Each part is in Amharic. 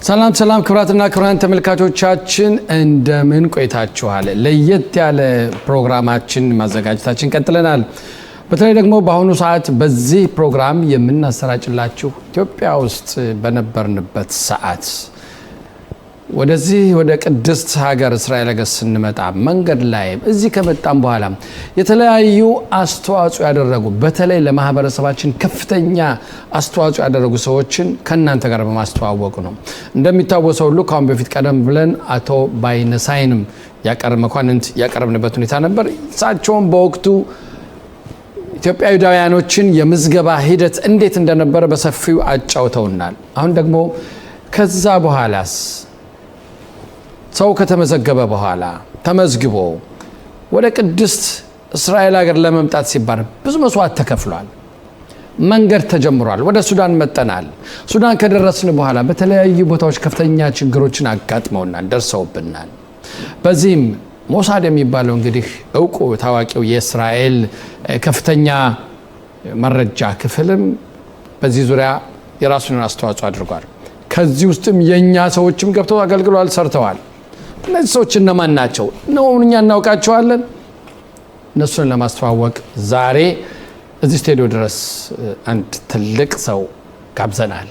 ሰላም ሰላም ክብራትና ክብራን ተመልካቾቻችን እንደምን ቆይታችኋል? ለየት ያለ ፕሮግራማችን ማዘጋጀታችን ቀጥለናል። በተለይ ደግሞ በአሁኑ ሰዓት በዚህ ፕሮግራም የምናሰራጭላችሁ ኢትዮጵያ ውስጥ በነበርንበት ሰዓት ወደዚህ ወደ ቅድስት ሀገር እስራኤል ሀገር ስንመጣ መንገድ ላይ እዚህ ከመጣን በኋላ የተለያዩ አስተዋጽኦ ያደረጉ በተለይ ለማህበረሰባችን ከፍተኛ አስተዋጽኦ ያደረጉ ሰዎችን ከናንተ ጋር በማስተዋወቅ ነው። እንደሚታወሰው ሁሉ ካሁን በፊት ቀደም ብለን አቶ ባይነሳይንም መኳንንት ያቀረብንበት ሁኔታ ነበር። እሳቸውም በወቅቱ ኢትዮጵያውያኖችን የምዝገባ ሂደት እንዴት እንደነበረ በሰፊው አጫውተውናል። አሁን ደግሞ ከዛ በኋላስ ሰው ከተመዘገበ በኋላ ተመዝግቦ ወደ ቅድስት እስራኤል ሀገር ለመምጣት ሲባል ብዙ መስዋዕት ተከፍሏል። መንገድ ተጀምሯል። ወደ ሱዳን መጠናል። ሱዳን ከደረስን በኋላ በተለያዩ ቦታዎች ከፍተኛ ችግሮችን አጋጥመውናል፣ ደርሰውብናል። በዚህም ሞሳድ የሚባለው እንግዲህ እውቁ ታዋቂው የእስራኤል ከፍተኛ መረጃ ክፍልም በዚህ ዙሪያ የራሱን አስተዋጽኦ አድርጓል። ከዚህ ውስጥም የኛ ሰዎችም ገብተው አገልግለዋል፣ ሰርተዋል። እነዚህ ሰዎች እነማን ናቸው? እኛ እናውቃቸዋለን። እነሱን ለማስተዋወቅ ዛሬ እዚህ ስቱዲዮ ድረስ አንድ ትልቅ ሰው ጋብዘናል።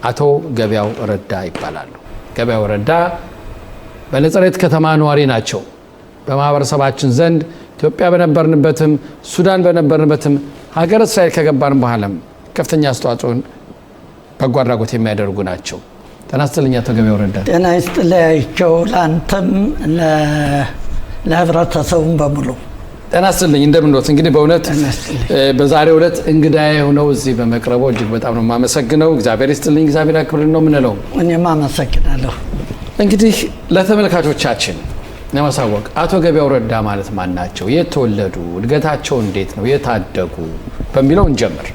አቶ ገበያው ረዳ ይባላሉ። ገበያው ረዳ በነጸሬት ከተማ ነዋሪ ናቸው። በማህበረሰባችን ዘንድ ኢትዮጵያ በነበርንበትም ሱዳን በነበርንበትም ሀገረ እስራኤል ከገባን በኋላም ከፍተኛ አስተዋጽኦን በጎ አድራጎት የሚያደርጉ ናቸው። ጤና ይስጥልኝ አቶ ገበያው ረዳ። ጤና ይስጥልኝ ለአንተም ለህብረተሰቡም በሙሉ ጤና ይስጥልኝ። እንደምንወት እንግዲህ በእውነት በዛሬው ዕለት እንግዳዬ ሆነው እዚህ በመቅረቦ እጅግ በጣም ነው የማመሰግነው። እግዚአብሔር ይስጥልኝ፣ እግዚአብሔር ያክብርልን ነው የምንለው። እኔም አመሰግናለሁ። እንግዲህ ለተመልካቾቻችን ለማሳወቅ አቶ ገበያው ረዳ ማለት ማን ናቸው? የት ተወለዱ? እድገታቸው እንዴት ነው? የታደጉ በሚለው እንጀምር።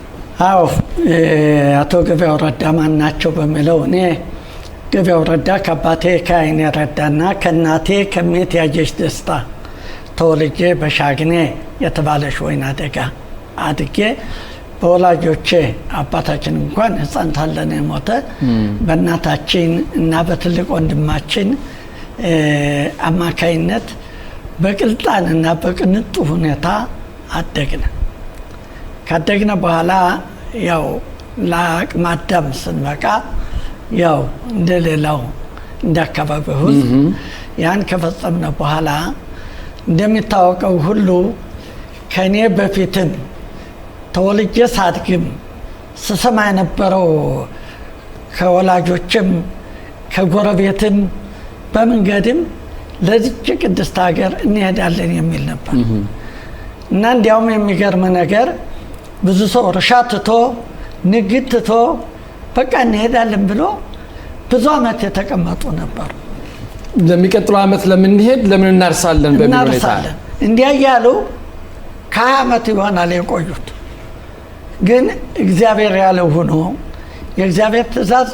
አዎ አቶ ገበያው ረዳ ማን ናቸው በሚለው እኔ ገበያው ረዳ ከአባቴ ከአይኔ ረዳና ከእናቴ ከሜት ያጀሽ ደስታ ተወልጄ በሻግኔ የተባለች ወይና ደጋ አድጌ በወላጆቼ አባታችን እንኳን ህፃን ሳለን የሞተ በእናታችን እና በትልቅ ወንድማችን አማካይነት በቅልጣንና በቅንጡ ሁኔታ አደግነ። ካደግነ በኋላ ያው ለአቅመ አዳም ስንበቃ ያው እንደሌላው እንዳካባቢው ህዝብ ያን ከፈጸምነ በኋላ እንደሚታወቀው ሁሉ ከኔ በፊትም ተወልጄ ሳድግም ስሰማ የነበረው ከወላጆችም ከጎረቤትም በመንገድም ለዚች ቅድስት ሀገር እንሄዳለን የሚል ነበር እና እንዲያውም የሚገርም ነገር ብዙ ሰው እርሻ ትቶ ንግድ ትቶ በቃ እንሄዳለን ብሎ ብዙ አመት የተቀመጡ ነበር። ለሚቀጥለው አመት ለምንሄድ ለምን እናርሳለን በሚል ሁኔታ እንዲያ ያሉ ከአመት ይሆናል የቆዩት። ግን እግዚአብሔር ያለው ሆኖ የእግዚአብሔር ትእዛዝ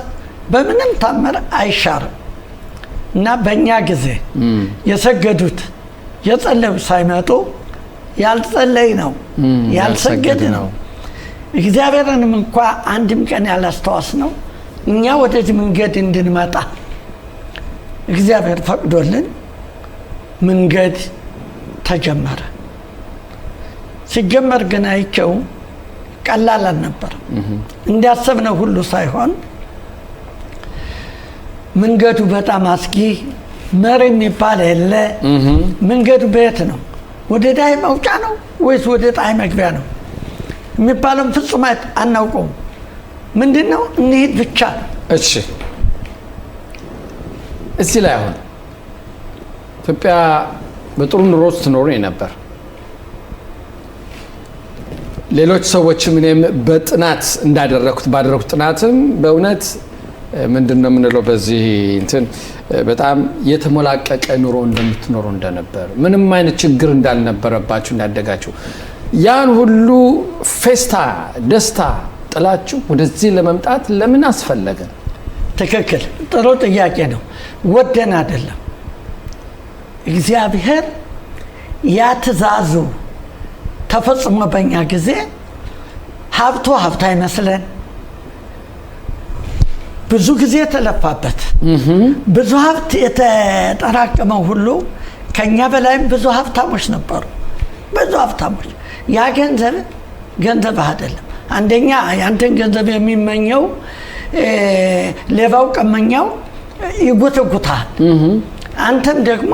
በምንም ታምር አይሻርም እና በእኛ ጊዜ የሰገዱት የጸለዩ ሳይመጡ ያልጸለይ ነው ያልሰገድ ነው። እግዚአብሔርንም እንኳ አንድም ቀን ያላስተዋስ ነው እኛ ወደዚህ መንገድ እንድንመጣ እግዚአብሔር ፈቅዶልን መንገድ ተጀመረ። ሲጀመር ግን አይቸው ቀላል አልነበረም። እንዲያሰብነው ሁሉ ሳይሆን መንገዱ በጣም አስጊ መሪ የሚባል የለ። መንገዱ በየት ነው? ወደ ዳይ መውጫ ነው ወይስ ወደ ጣይ መግቢያ ነው የሚባለው ፍጹም አናውቀውም። ምንድነው እንሂድ ብቻ። እሺ እዚህ ላይ አሁን ኢትዮጵያ በጥሩ ኑሮ ስትኖር ነበር። ሌሎች ሰዎችም እኔም በጥናት ባደረኩት ጥናትም በእውነት ምንድነው የምንለው በዚህ እንትን በጣም የተሞላቀቀ ኑሮ እንደምትኖሩ እንደነበር ምንም አይነት ችግር እንዳልነበረባችሁ እንዳደጋችሁ ያን ሁሉ ፌስታ ደስታ ጥላችሁ ወደዚህ ለመምጣት ለምን አስፈለገ? ትክክል፣ ጥሩ ጥያቄ ነው። ወደን አይደለም። እግዚአብሔር ያ ትእዛዙ ተፈጽሞ በእኛ ጊዜ ሀብቱ ሀብት አይመስለን፣ ብዙ ጊዜ የተለፋበት ብዙ ሀብት የተጠራቀመው ሁሉ ከኛ በላይም ብዙ ሀብታሞች ነበሩ። ብዙ ሀብታሞች። ያ ገንዘብ አይደለም። አንደኛ ያንተን ገንዘብ የሚመኘው ሌባው ቀመኛው ይጎተጉታል። አንተም ደግሞ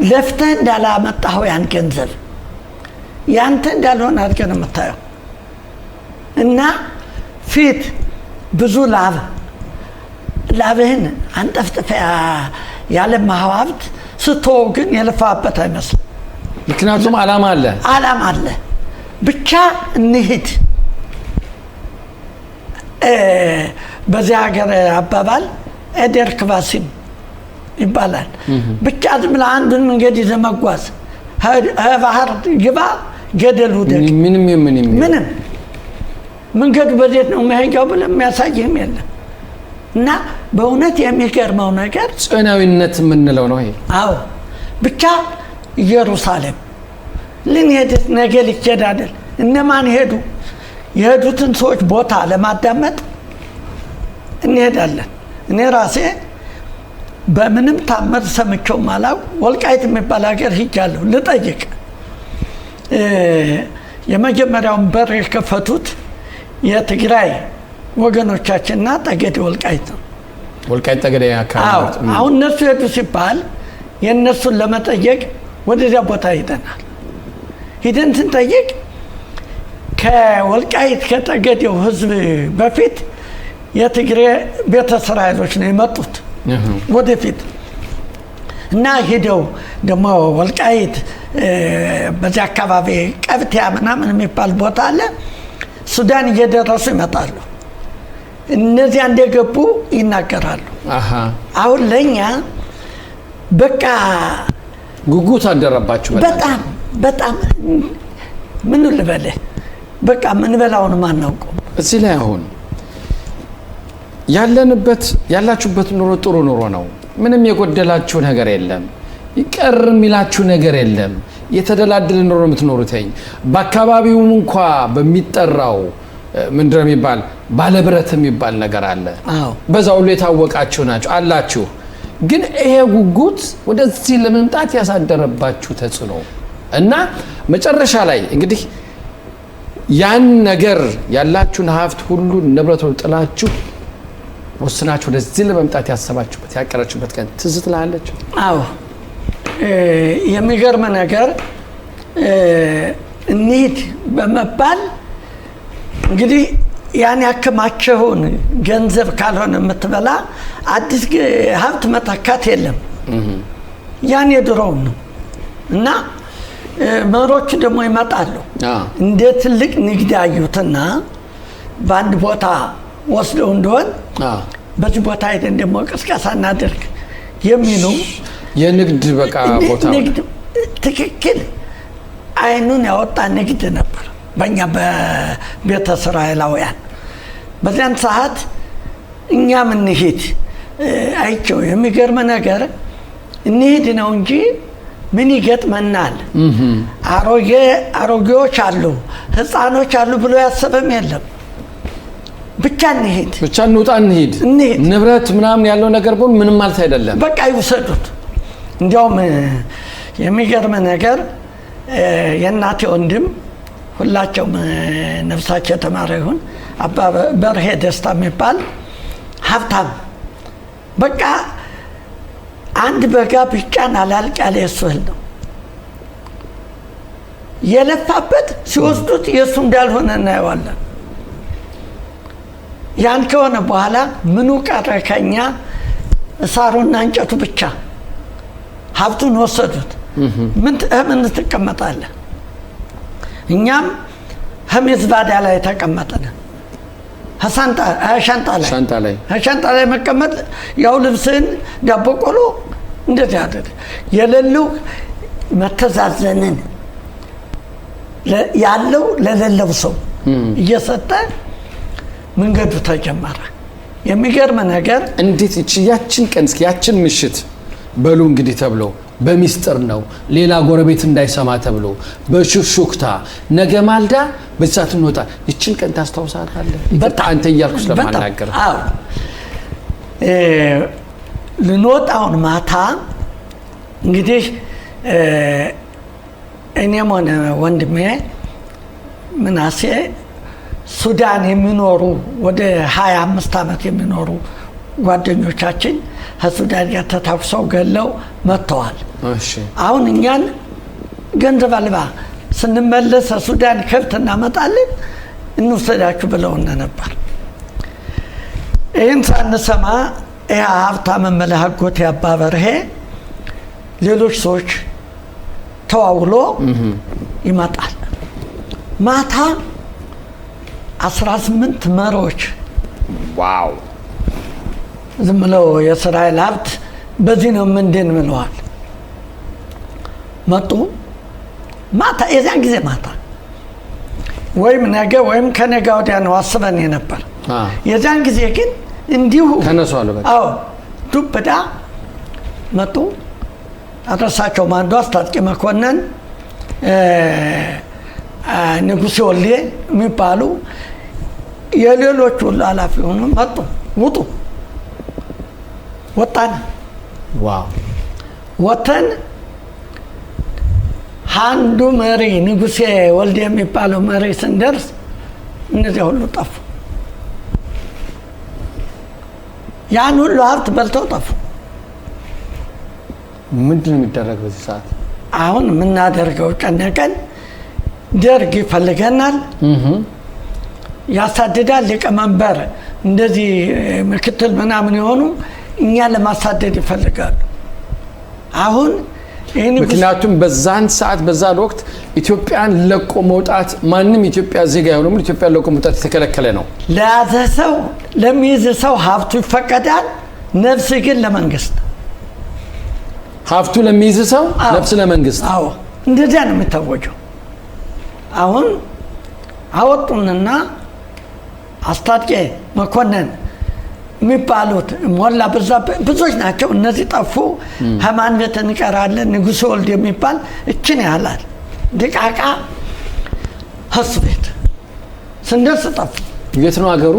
ለፍተህ እንዳላመጣኸው ያን ገንዘብ ያንተ እንዳልሆነ አድርገህ ነው የምታየው። እና ፊት ብዙ ላብህን አንጠፍጥፈህ ያለማኸው ሀብት ስትወው ግን የለፋበት አይመስልም። ምክንያቱም ዓላማ አለ። ብቻ እንሂድ። በዚህ ሀገር አባባል ኤደር ክባሲም ይባላል። ብቻ ዝም ብለህ አንዱን መንገድ ይዘህ መጓዝ፣ ባህር ግባ ገደል ውደቅ፣ ምንም መንገዱ በዜት ነው መሄጃው ብለህ የሚያሳይህም የለም። እና በእውነት የሚገርመው ነገር ጽናዊነት የምንለው ነው ይሄ። አዎ ብቻ ኢየሩሳሌም ልንሄድ ነገ ሊኬዳደል እነማን ሄዱ? የሄዱትን ሰዎች ቦታ ለማዳመጥ እንሄዳለን። እኔ ራሴ በምንም ታምር ሰምቼው ማላውቅ ወልቃይት የሚባል ሀገር ሂጃለሁ ልጠይቅ። የመጀመሪያውን በር የከፈቱት የትግራይ ወገኖቻችንና ጠገዴ ወልቃይት ነው። ወልቃይት ጠገዴ አካባቢ። አሁን እነሱ ሄዱ ሲባል የእነሱን ለመጠየቅ ወደዚያ ቦታ ሂደናል። ሂደን ስንጠይቅ ከወልቃይት ከጠገዴው ህዝብ በፊት የትግሬ ቤተ እስራኤሎች ነው የመጡት ወደፊት። እና ሂደው ደግሞ ወልቃይት በዚህ አካባቢ ቀብቲያ ምናምን የሚባል ቦታ አለ። ሱዳን እየደረሱ ይመጣሉ። እነዚያ እንደገቡ ይናገራሉ። አሁን ለኛ በቃ ጉጉት አደረባችሁ። በጣም ምን ልበልህ፣ በቃ ምን በላውን ማናውቀው። እዚህ ላይ አሁን ያላችሁበት ኑሮ ጥሩ ኑሮ ነው። ምንም የጎደላችሁ ነገር የለም። ይቀር የሚላችሁ ነገር የለም። የተደላደለ ኑሮ የምትኖሩትኝ በአካባቢውም እንኳ በሚጠራው ምንድነው የሚባል ባለብረት የሚባል ነገር አለ። በዛ ሁሉ የታወቃችሁ ናችሁ አላችሁ። ግን ይሄ ጉጉት ወደዚህ ለመምጣት ያሳደረባችሁ ተጽዕኖ እና መጨረሻ ላይ እንግዲህ ያን ነገር ያላችሁን ሀብት ሁሉ ንብረት ጥላችሁ ወስናችሁ ወደዚህ ለመምጣት ያሰባችሁበት ያቀራችሁበት ቀን ትዝ ትላለች? አዎ የሚገርም ነገር እንሂድ በመባል እንግዲህ ያን ያከማቸውን ገንዘብ ካልሆነ የምትበላ አዲስ ሀብት መተካት የለም። ያን የድሮው ነው። እና መሮቹ ደግሞ ይመጣሉ እንደ ትልቅ ንግድ ያዩትና በአንድ ቦታ ወስደው እንደሆን በዚህ ቦታ ሄደን ደግሞ ቅስቀሳ እናድርግ የሚሉ የንግድ በቃ ቦታ ንግድ ትክክል አይኑን ያወጣ ንግድ ነበር በእኛ በቤተ እስራኤላውያን። በዚያን ሰዓት እኛም እንሂድ አይቸው የሚገርም ነገር እንሂድ ነው እንጂ ምን ይገጥመናል፣ አሮጌዎች አሉ ህፃኖች አሉ ብሎ ያሰበም የለም። ብቻ እንሂድ፣ ብቻ እንውጣ፣ እንሂድ። ንብረት ምናምን ያለው ነገር ግን ምንም ማለት አይደለም። በቃ ይውሰዱት። እንዲያውም የሚገርም ነገር የእናቴ ወንድም ሁላቸውም ነፍሳቸው የተማረ ይሁን አባ በርሄ ደስታ የሚባል ሀብታም በቃ አንድ በጋ ብቻን አላልቅ ያለ የሱ እህል ነው የለፋበት። ሲወስዱት የእሱ እንዳልሆነ እናየዋለን። ያን ከሆነ በኋላ ምኑ ቀረ ከኛ? እሳሩና እንጨቱ ብቻ። ሀብቱን ወሰዱት። ምን ትቀመጣለህ? እኛም ሀሚዝባዳ ላይ ተቀመጠን። ሻንጣ ላይ መቀመጥ ያው ልብስን ዳቦ ቆሎ እንደዚህ አደረ። የሌለው መተዛዘንን ያለው ለሌለው ሰው እየሰጠ መንገዱ ተጀመረ። የሚገርም ነገር እንዴት ያችን ቀን እስኪ ያችን ምሽት በሉ እንግዲህ ተብሎ በሚስጥር ነው ሌላ ጎረቤት እንዳይሰማ ተብሎ በሹክሹክታ ነገ ማልዳ በዛት እንወጣ። ይችን ቀን ታስታውሳታለህ? በጣም አንተ እያልኩ ስለማናገር ልንወጣውን ማታ እንግዲህ እኔም ሆነ ወንድሜ ምናሴ ሱዳን የሚኖሩ ወደ 25 ዓመት የሚኖሩ ጓደኞቻችን ከሱዳን ጋር ተታኩሰው ገለው መጥተዋል። አሁን እኛን ገንዘብ አልባ ስንመለስ ሱዳን ከብት እናመጣለን እንውሰዳችሁ ብለውና ነበር። ይህን ሳንሰማ ሀብታም መለህ አጎቴ አባ በርሄ ሌሎች ሰዎች ተዋውሎ ይመጣል። ማታ 18 መሪዎች ዋው ዝም ብለው የእስራኤል ሀብት በዚህ ነው ምንድን ብለዋል። መጡ ማታ የዚያን ጊዜ ማታ ወይም ነገ ወይም ከነገ ወዲያ ነው አስበን ነበር። የዚያን ጊዜ ግን እንዲሁ ተነሷል። በቃ አዎ ዱብዳ መጡ። አድረሳቸው ማንዱ አስታጥቄ መኮንን ንጉሴ ወልዴ የሚባሉ የሌሎች ሁሉ ኃላፊ ሆኑ መጡ። ውጡ ወጣን። ዋው ወተን አንዱ መሪ ንጉሴ ወልዴ የሚባለው መሪ ስንደርስ እነዚያ ሁሉ ጠፉ። ያን ሁሉ ሀብት በልተው ጠፉ። ምንድን ነው የሚደረግ በዚህ ሰዓት? አሁን የምናደርገው ጨነቀን። ደርግ ይፈልገናል፣ ያሳድዳል። ሊቀመንበር እንደዚህ ምክትል ምናምን የሆኑ እኛ ለማሳደድ ይፈልጋሉ። አሁን ምክንያቱም በዛን ሰዓት በዛን ወቅት ኢትዮጵያን ለቆ መውጣት ማንም ኢትዮጵያ ዜጋ የሆነ ሙሉ ኢትዮጵያን ለቆ መውጣት የተከለከለ ነው። ለያዘ ሰው ለሚይዝ ሰው ሀብቱ ይፈቀዳል፣ ነፍስ ግን ለመንግስት። ሀብቱ ለሚይዝ ሰው ነፍስ ለመንግስት። አዎ እንደዚያ ነው የሚታወጀው። አሁን አወጡንና አስታጥቄ መኮንን የሚባሉት ሞላ ብዙዎች ናቸው። እነዚህ ጠፉ። ሃይማን ቤት እንቀራለን። ንጉሴ ወልድ የሚባል እችን ያህላል ድቃቃ ሀስ ቤት ስንደርስ ጠፉ። የት ነው አገሩ?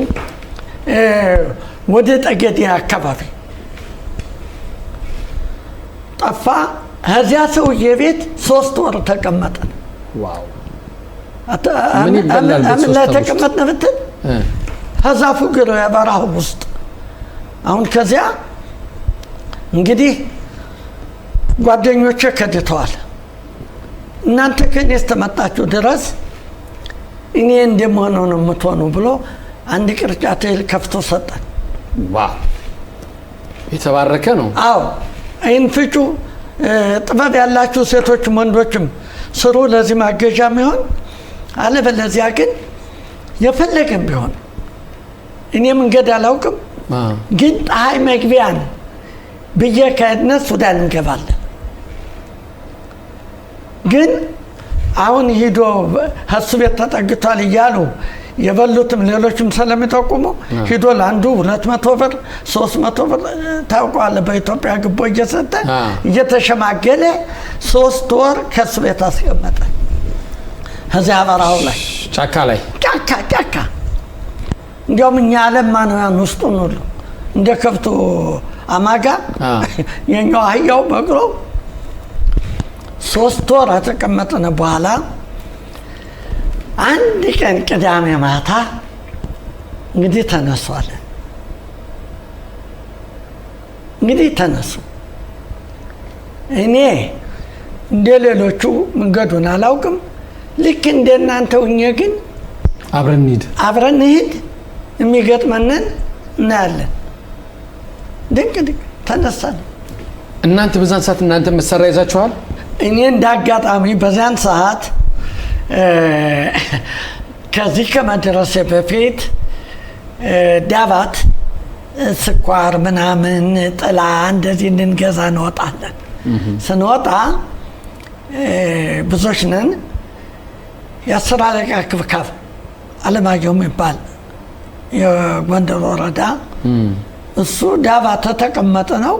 ወደ ጠገዴ አካባቢ ጠፋ። ከዚያ ሰውዬ ቤት 3 ወር ተቀመጠን። ዋው ምን ላይ ተቀመጥን ብትል ከዛፉ ግር በረሃው ውስጥ። አሁን ከዚያ እንግዲህ ጓደኞቼ ከድተዋል። እናንተ ከኔ እስከመጣችሁ ድረስ እኔ እንደምሆነው ነው የምትሆኑ ብሎ አንድ ቅርጫት እህል ከፍቶ ሰጠን። ዋው የተባረከ ነው። አዎ አይን ፍጩ፣ ጥበብ ያላችሁ ሴቶችም ወንዶችም ስሩ፣ ለዚህ ማገዣም ይሆን አለ። በለዚያ ግን የፈለገም ቢሆን እኔ መንገድ አላውቅም፣ ግን ፀሐይ መግቢያን ብዬ ከእነ ሱዳን እንገባለን። ግን አሁን ሂዶ እሱ ቤት ተጠግቷል እያሉ የበሉትም ሌሎችም ስለሚጠቁሙ ሂዶ ለአንዱ 200 ብር 300 ብር ታውቀዋለህ፣ በኢትዮጵያ ግቦ እየሰጠ እየተሸማገለ 3 ወር ከሱ ቤት አስቀመጠ። ከዚያ በረሃው ላይ ጫካ እንዲያውም እኛ አለማ ነው ያን ውስጡን ሁሉ እንደ ከብቱ አማጋ የኛው አህያው በቅሎ 3 ወር ተቀመጠን። በኋላ አንድ ቀን ቅዳሜ ማታ እንግዲህ ተነሷለን። እንግዲህ ተነሱ። እኔ እንደ ሌሎቹ መንገዱን አላውቅም። ልክ እንደናንተ ሁኜ ግን አብረን እንሂድ የሚገጥመንን እናያለን። ድንቅ ተነሳን። እናንተ በዛን ሰዓት እናንተ መሳሪያ ይዛችኋል? እኔ እንዳጋጣሚ በዛን ሰዓት ከዚህ ከመድረሴ በፊት ዳባት ስኳር ምናምን ጥላ እንደዚህ እንድንገዛ እንወጣለን። ስንወጣ ብዙዎች ነን። የ10 አለቃ ክብካብ አለማየሁ የሚባል የጎንደር ወረዳ እሱ ዳባት ተቀመጠ ነው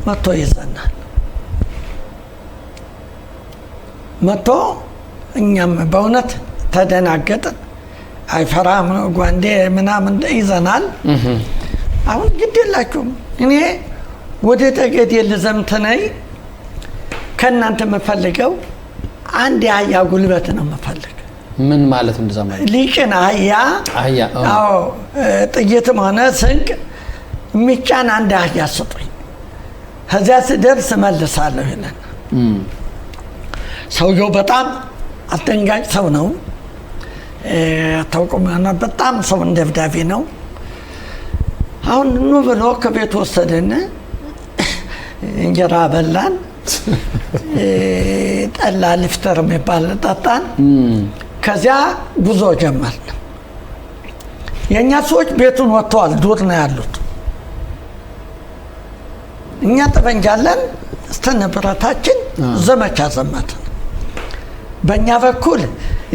መጥቶ ይዘናል። መጥቶ እኛም በእውነት ተደናገጥን። አይፈራም ጓንዴ ምናምን ይዘናል። አሁን ግድ የላችሁም እኔ ወደ ጠገዴ ልዘምት ነኝ ከእናንተ የምፈልገው አንድ የአህያ ጉልበት ነው የምፈልግ ምን ማለት እንደዛ ማለት ሊጭን አህያ አዎ ጥይትም ሆነ ስንቅ የሚጫን አንድ አህያ ስጡኝ ከዚያ ስደርስ እመልሳለሁ ይላል ሰውየው በጣም አስደንጋጭ ሰው ነው ታውቁም በጣም ሰው እንደብዳቤ ነው አሁን ኑ ብሎ ከቤት ወሰደን እንጀራ በላን ጠላ ልፍተር የሚባል ጠጣን ከዚያ ጉዞ ጀመርን የእኛ ሰዎች ቤቱን ወጥተዋል ዱር ነው ያሉት እኛ ጠበንጃለን እስተነበረታችን ዘመቻ ዘመትን በእኛ በኩል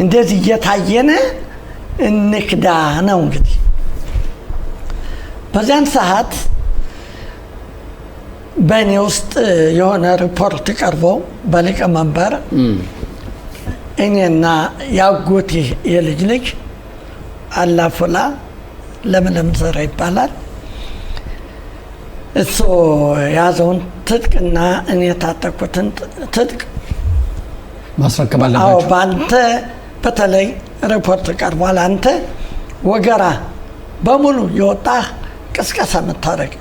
እንደዚህ እየታየነ እንክዳ ነው እንግዲህ በዚያን ሰዓት በእኔ ውስጥ የሆነ ሪፖርት ቀርቦ በሊቀመንበር እኔና ያጎቴ የልጅ ልጅ አላፉላ ለምለም ዘራ ይባላል እሱ ያዘውን ትጥቅና እኔ የታጠቅኩትን ትጥቅ ማስረከብ አለባቸው አዎ በአንተ በተለይ ሪፖርት ቀርቧል አንተ ወገራ በሙሉ የወጣ ቅስቀሳ የምታደርግ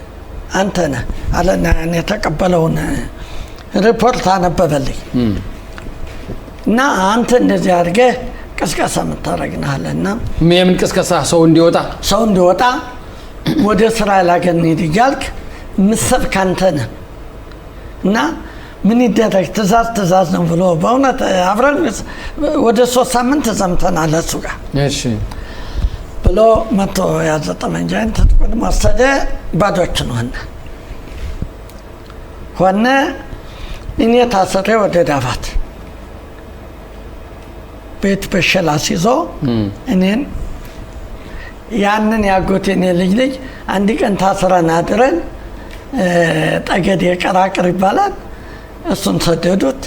አንተ ነህ አለና እኔ የተቀበለውን ሪፖርት አነበበልኝ እና አንተ እንደዚህ አድርገህ ቅስቀሳ የምታደርግ ነህ አለና የምን ቅስቀሳ ሰው እንዲወጣ ወደ እስራኤል ሀገር እንሂድ እያልክ የምትሰብክ አንተ ነህ እና ምን ይደረግ ትእዛዝ ነው ብሎ በእውነት አብረን ወደ 3 ሳምንት ዘምተናል እሱ ጋር እሺ ብሎ መጥቶ ያዘ ጠመንጃዬን ትጥቁን ወሰደ ባዶችን ሆነ እኔ ታስሬ ወደ ዳባት ቤት በሸላ ሲዞ እኔን ያንን ያጎቴን ልጅ አንድ ቀን ታስረን አድረን ጠገዴ ቀራቅር ይባላል እሱን ሰደዱት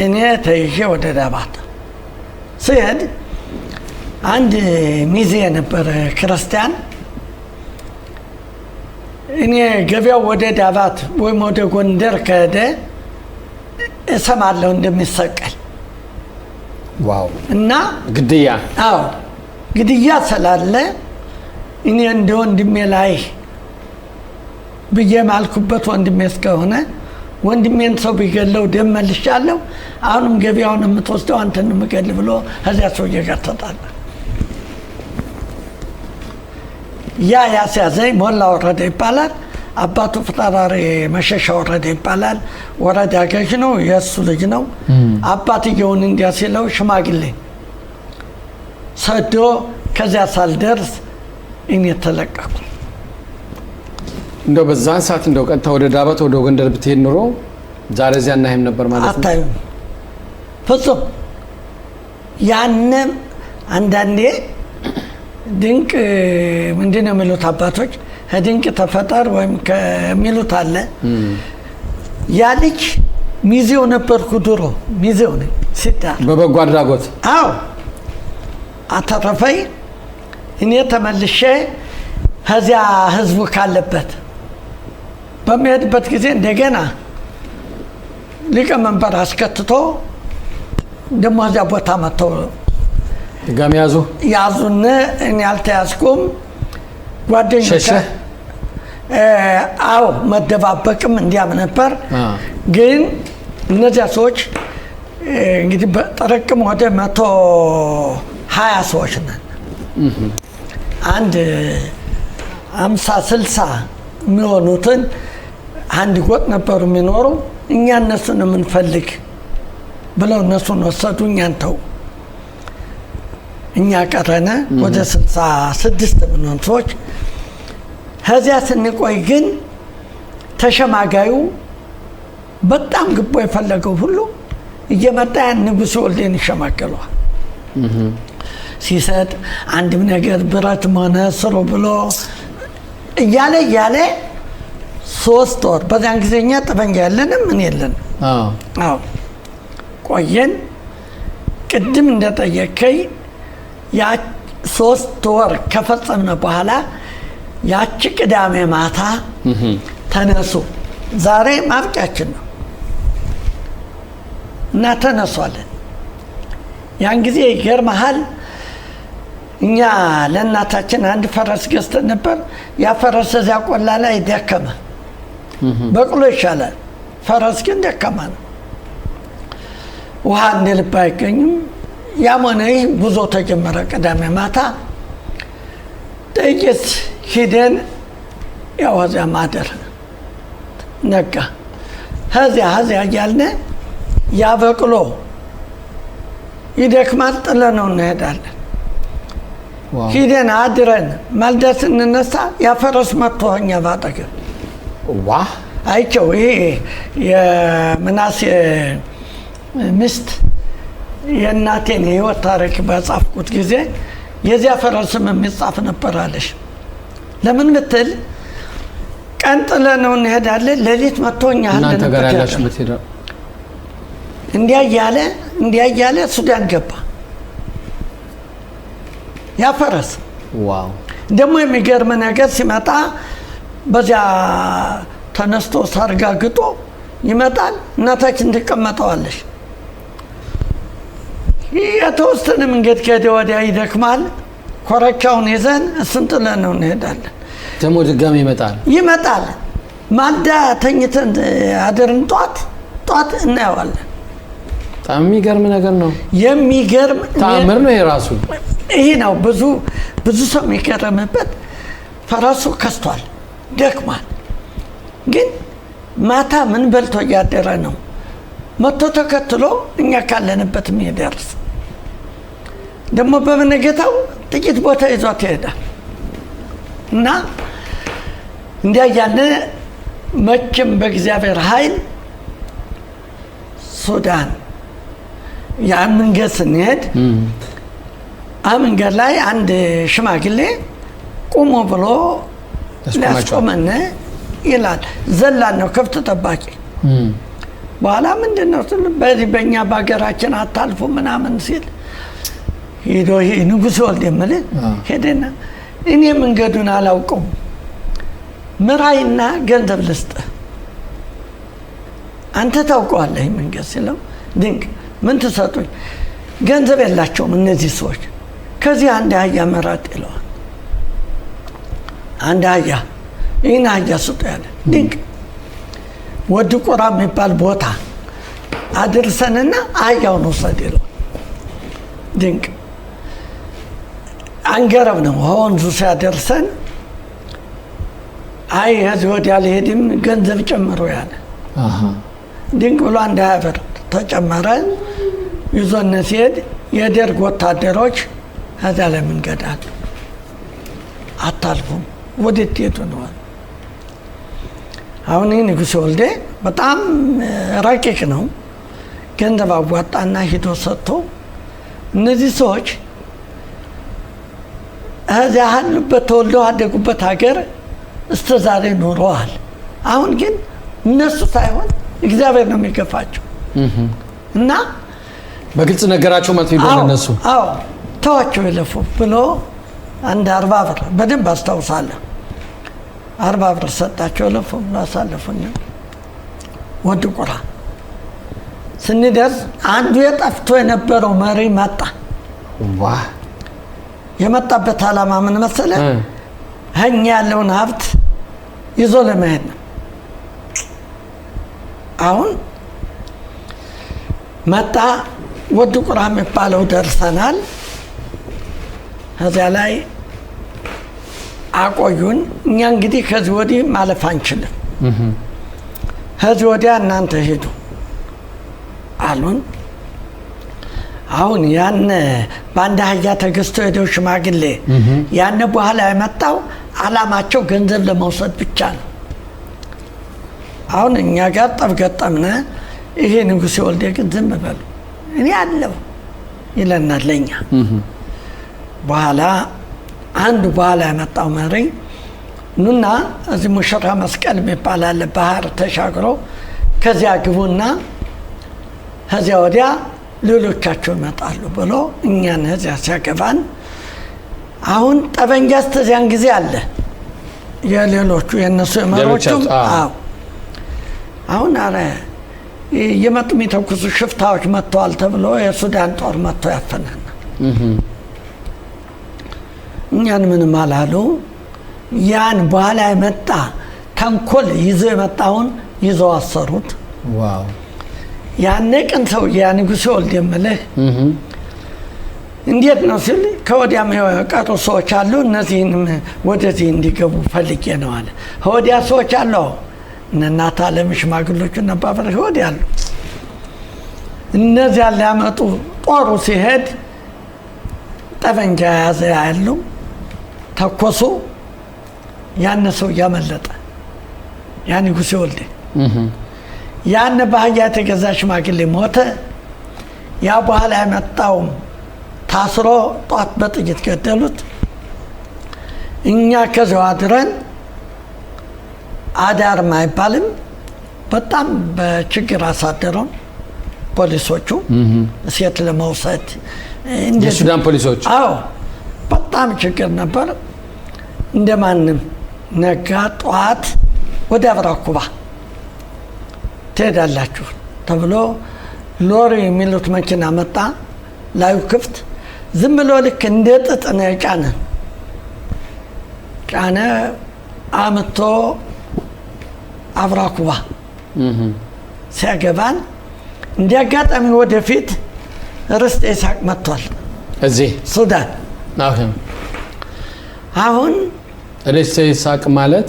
እኔ ተይዤ ወደ ዳባት ስሄድ አንድ ሚዜ ነበር ክርስቲያን እኔ ገበያው ወደ ዳባት ወይም ወደ ጎንደር ከሄደ እሰማለሁ እንደሚሰቀል ዋው እና ግድያ ስላለ እኔ እንደ ወንድሜ ላይ ብዬ ማልኩበት ወንድሜ እስከሆነ ወንድሜን ሰው ቢገለው ደም መልሻለሁ አሁንም ገበያውን የምትወስደው አንተን የምገል ብሎ ከዚያ ሰውዬ ጋር ተጣላ ያሲያዘኝ ሞላ ወረደ ይባላል አባቱ ፍጣራሪ መሸሻ ወረደ ይባላል ወረዳ ገዥ ነው የእሱ ልጅ ነው አባትየውን እንዲያ ሲለው ሽማግሌ ሰዶ ከዚያ ሳልደርስ እኔ ተለቀቁ እንደው በዛን ሰዓት እንደው ቀጥታ ወደ ዳባት ወደ ጎንደር ብትሄድ ኑሮ ዛሬ እዚያ እናይም ነበር ማለት ነው አታዩም ፍጹም ያንም አንዳንዴ ድንቅ ምንድነው የሚሉት አባቶች ድንቅ ተፈጠር ወይም ከሚሉት አለ ያ ልጅ ሚዜው ነበርኩ ድሮ ሚዜው ነኝ ሲዳር በበጎ አድራጎት አዎ አተረፈኝ እኔ ተመልሼ ከዚያ ህዝቡ ካለበት በሚሄድበት ጊዜ እንደገና ሊቀመንበር አስከትቶ ደሞ እዚያ ቦታ መጥተው ድጋሚ ያዙን እኔ አልተያዝኩም ጓደኞቼ አዎ መደባበቅም እንዲያም ነበር ግን እነዚያ ሰዎች እንግዲህ በጥርቅም ወደ 120 ሰዎች ነን አንድ 50-60 የሚሆኑትን አንድ ጎጥ ነበሩ የሚኖሩ እኛ እነሱን የምንፈልግ ብለው እነሱን ወሰዱ እኛን ተው እኛ ቀረነ ወደ 66 ምንሆን ሰዎች ከዚያ ስንቆይ ግን ተሸማጋዩ በጣም ግቦ የፈለገው ሁሉ እየመጣ ያን ንጉሥ ወልዴን ይሸማገለዋል ሲሰጥ አንድም ነገር ብረት ሆነ ስሩ ብሎ እያለ 3 ወር በዛን ጊዜኛ ጠበንጃ ያለንም ምን የለንም አዎ ቆየን ቅድም እንደጠየከኝ ያ 3 ወር ከፈጸምነ በኋላ ያቺ ቅዳሜ ማታ ተነሱ ዛሬ ማብቂያችን ነው እና ተነሷለን። ያን ጊዜ ይገርምሃል እኛ ለእናታችን አንድ ፈረስ ገዝተን ነበር። ያ ፈረስ እዚያ ቆላ ላይ ደከመ። በቅሎ ይሻላል፣ ፈረስ ግን ደከማ ነው። ውሃ እንደ ልብ አይገኝም። ያም ሆነ ይህ ጉዞ ተጀመረ። ቅዳሜ ማታ ጥቂት ሂደን ያው እዚያ ማደር ነጋ። ከዚያ እያልን ያ በቅሎ ይደክማል፣ ጥለነው እንሄዳለን። ሂደን አድረን ማልዳ ስንነሳ ያ ፈረስ መጥቶ እኛ ባጠገብ አይቼው። ይሄ የምናሴ ሚስት የእናቴን የህይወት ታሪክ በጻፍኩት ጊዜ የዚያ ፈረስም የሚጻፍ ነበር አለሽ። ለምን ምትል ቀን ጥለነው እንሄዳለን፣ ሌሊት መጥቶ እኛ እንዲያ እያለ ሱዳን ገባ ያ ፈረስ። ደግሞ የሚገርም ነገር ሲመጣ በዚያ ተነስቶ ሳርጋግጦ ይመጣል። እናታችን ትቀመጠዋለሽ። የተወሰነ መንገድ ከሄደ ወዲያ ይደክማል። ኮረቻውን ይዘን እሱን ጥለነው እንሄዳለን። ደግሞ ድጋሚ ይመጣል። ማልዳ ተኝተን አድርን፣ ጧት እናየዋለን። በጣም የሚገርም ነገር ነው። የሚገርም ተአምር ነው የራሱ። ይሄ ነው ብዙ ሰው የሚገረምበት። ፈረሱ ከስቷል፣ ደክሟል። ግን ማታ ምን በልቶ እያደረ ነው መጥቶ ተከትሎ እኛ ካለንበት የሚደርስ። ደግሞ በመነገታው ጥቂት ቦታ ይዟት ይሄዳል እና እንዲያ ያለ መቼም በእግዚአብሔር ኃይል ሱዳን ያን መንገድ ስንሄድ መንገድ ላይ አንድ ሽማግሌ ቁሞ ብሎ ሊያስቆመን ይላል። ዘላን ነው፣ ከብት ጠባቂ። በኋላ ምንድን ነው በዚህ በእኛ በሀገራችን አታልፉ ምናምን ሲል ሄዶ ንጉሥ ወልድ የምልህ ሄደና እኔ መንገዱን አላውቀውም፣ ምራይና ገንዘብ ልስጥህ፣ አንተ ታውቀዋለህ መንገድ ሲለው፣ ድንቅ ምን ትሰጡኝ? ገንዘብ የላቸውም እነዚህ ሰዎች። ከዚህ አንድ አህያ መራጥ ይለዋል። አንድ አህያ ይህን አህያ ስጡ ያለ። ድንቅ ወድ ቁራ የሚባል ቦታ አድርሰንና አህያውን ውሰድ ይለዋል። ድንቅ አንገረብ ነው ወንዙ ሲያደርሰን፣ አይ ከዚህ ወዲያ አልሄድም ገንዘብ ጨምሮ ያለ። ድንቅ ብሎ አንድ 20 ብር ተጨመረ። ይዞን ሲሄድ የደርግ ወታደሮች ከዚያ ላይ መንገድ አሉ፣ አታልፉም፣ ወዴት ትሄዱ ነው? አሁን ይህ ንጉሥ ወልዴ በጣም ረቂቅ ነው። ገንዘብ አዋጣና ሂዶ ሰጥቶ እነዚህ ሰዎች እዚያ ያሉበት ተወልደው አደጉበት ሀገር እስከ ዛሬ ኖረዋል። አሁን ግን እነሱ ሳይሆን እግዚአብሔር ነው የሚገፋቸው እና በግልጽ ነገራቸው ማለት ነው። እነሱ ተዋቸው ይለፉ ብሎ አንድ 40 ብር በደንብ አስታውሳለሁ። 40 ብር ሰጣቸው፣ ለፉ አሳለፉኝ። ወድ ቁራ ስንደርስ አንዱ የጠፍቶ የነበረው መሪ መጣ። የመጣበት ዓላማ ምን መሰለህ? እኛ ያለውን ሀብት ይዞ ለመሄድ ነው። አሁን መጣ። ወድ ቁራ የሚባለው ደርሰናል። ከዚያ ላይ አቆዩን። እኛ እንግዲህ ከዚህ ወዲህ ማለፍ አንችልም፣ ከዚህ ወዲያ እናንተ ሄዱ አሉን። አሁን ያን በአንድ አህያ ተገዝቶ ሄደው ሽማግሌ ያን በኋላ የመጣው ዓላማቸው ገንዘብ ለመውሰድ ብቻ ነው። አሁን እኛ ጋር ጠብ ገጠምነ። ይሄ ንጉሥ ወልዴ ግን ዝም በሉ እኔ አለው ይለናል ለኛ። በኋላ አንዱ በኋላ የመጣው መሪ ኑና እዚህ ሙሽራ መስቀል የሚባል አለ፣ ባህር ተሻግሮ ከዚያ ግቡና ከዚያ ወዲያ ሌሎቻቸው ይመጣሉ ብሎ እኛን እዚያ ሲያገባን፣ አሁን ጠበንጃ እስከዚያን ጊዜ አለ የሌሎቹ የነሱ የመሮቹ አዎ አሁን አረ የመጡ የሚተኩሱ ሽፍታዎች መጥተዋል ተብሎ የሱዳን ጦር መጥቶ ያፈናል። እኛን ምንም አላሉ። ያን በኋላ የመጣ ተንኮል ይዘው የመጣውን ይዘው አሰሩት። ዋው ያኔ ቀን ሰውዬ ያ ንጉሴ ወልድ የምልህ እንዴት ነው ሲል ከወዲያም የቀሩ ሰዎች አሉ፣ እነዚህንም ወደዚህ እንዲገቡ ፈልጌ ነው አለ። ከወዲያ ሰዎች አሉ እነ እናት አለም ሽማግሎቹ ነባበር ወዲያ አሉ። እነዚያ ሊያመጡ ጦሩ ሲሄድ ጠበንጃ ያዘ ያሉ ተኮሱ። ያን ሰው ያመለጠ ያ ንጉሴ ወልድ ያን ባህያ የተገዛ ሽማግሌ ሞተ። ያ በኋላ የመጣው ታስሮ ጧት በጥይት ገደሉት። እኛ ከዚያው አድረን አዳርም አይባልም በጣም በችግር አሳደረው። ፖሊሶቹ ሴት ለመውሰድ የሱዳን ፖሊሶች አዎ በጣም ችግር ነበር። እንደማንም ነጋ። ጧት ወደ አብራኩባ ትሄዳላችሁ ተብሎ ሎሪ የሚሉት መኪና መጣ። ላዩ ክፍት ዝም ብሎ ልክ እንደ ጥጥ ነው የጫነን። ጫነ አምጥቶ አብራኩባ ሲያገባን እንዲያጋጣሚ ወደፊት ርስቴ ይስሐቅ መጥቷል እዚህ ሱዳን። አሁን ርስቴ ይስሐቅ ማለት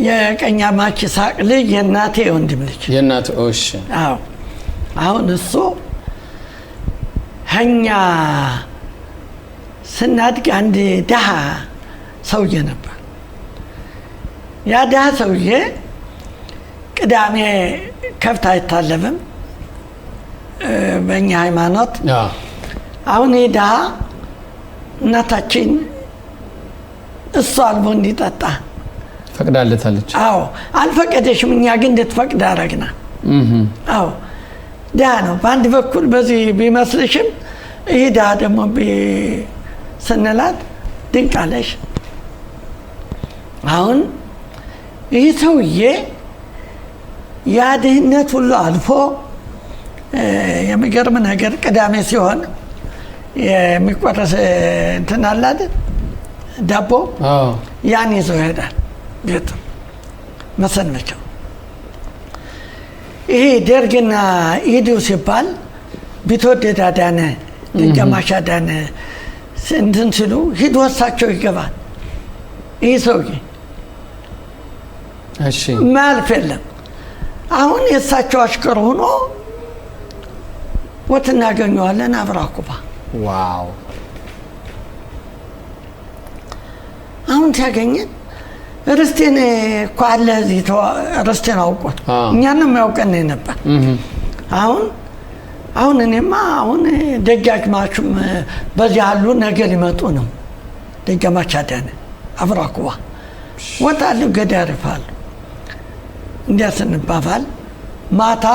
የቀኛማች ይስሐቅ ልጅ የእናቴ ወንድም ልጅ የእናቴ እሺ። አዎ አሁን እሱ እኛ ስናድግ አንድ ድሃ ሰውዬ ነበር። ያ ድሃ ሰውዬ ቅዳሜ ከብት አይታለብም በእኛ ሃይማኖት። አሁን ይህ ድሃ እናታችን እሱ አልቦ እንዲጠጣ ፈቅዳለታለች። አዎ አልፈቀደሽም፣ እኛ ግን እንድትፈቅድ አደረግና። አዎ ድሃ ነው በአንድ በኩል በዚህ ቢመስልሽም ይህ ድሃ ደግሞ ስንላት ድንቅ አለሽ። አሁን ይህ ሰውዬ ያ ድህነት ሁሉ አልፎ የሚገርም ነገር ቅዳሜ ሲሆን የሚቆረስ እንትን አለ አይደል ዳቦ ያን ይዞ ይሄዳል ቤቱ መሰንበቻው። ይሄ ደርግና ኢዱ ሲባል ቢትወደድ አዳነ ደጃዝማች አዳነ እንትን ሲሉ ሂዶ እሳቸው ይገባል። ይህ ሰውዬ ማልፍ የለም። አሁን የእሳቸው አሽከር ሆኖ ወት እናገኘዋለን አብራኩባ። ዋው አሁን ሲያገኘን ርስቴን እኮ አለ እዚህ ርስቴን አውቆት እኛንም ያውቀን ነበር። አሁን እኔማ አሁን ደጃዝማቹም በዚህ ያሉ ነገ ሊመጡ ነው። ደጃዝማች አዳነ አብራኩባ ወጣለሁ ገዳሪፋል እንዲያ ስንባባል ማታ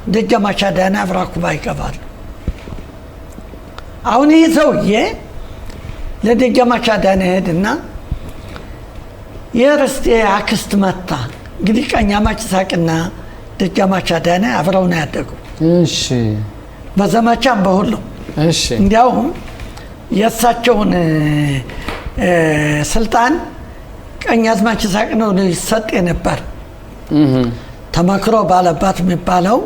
ደጃዝማች አዳነ አብራኩባ ይገባሉ። አሁን ይህ ሰውዬ ለደጃዝማች አዳነ ሄድና የርስቴ አክስት መጣ። እንግዲህ ቀኛዝማች ይስሐቅና ደጃዝማች አዳነ አብረው ነው ያደጉ። እሺ በዘመቻም በሁሉም እሺ። እንዲያውም የእሳቸውን ስልጣን ቀኛዝማች ይስሐቅ ነው ይሰጥ የነበር። ተመክሮ ባለባት የሚባለው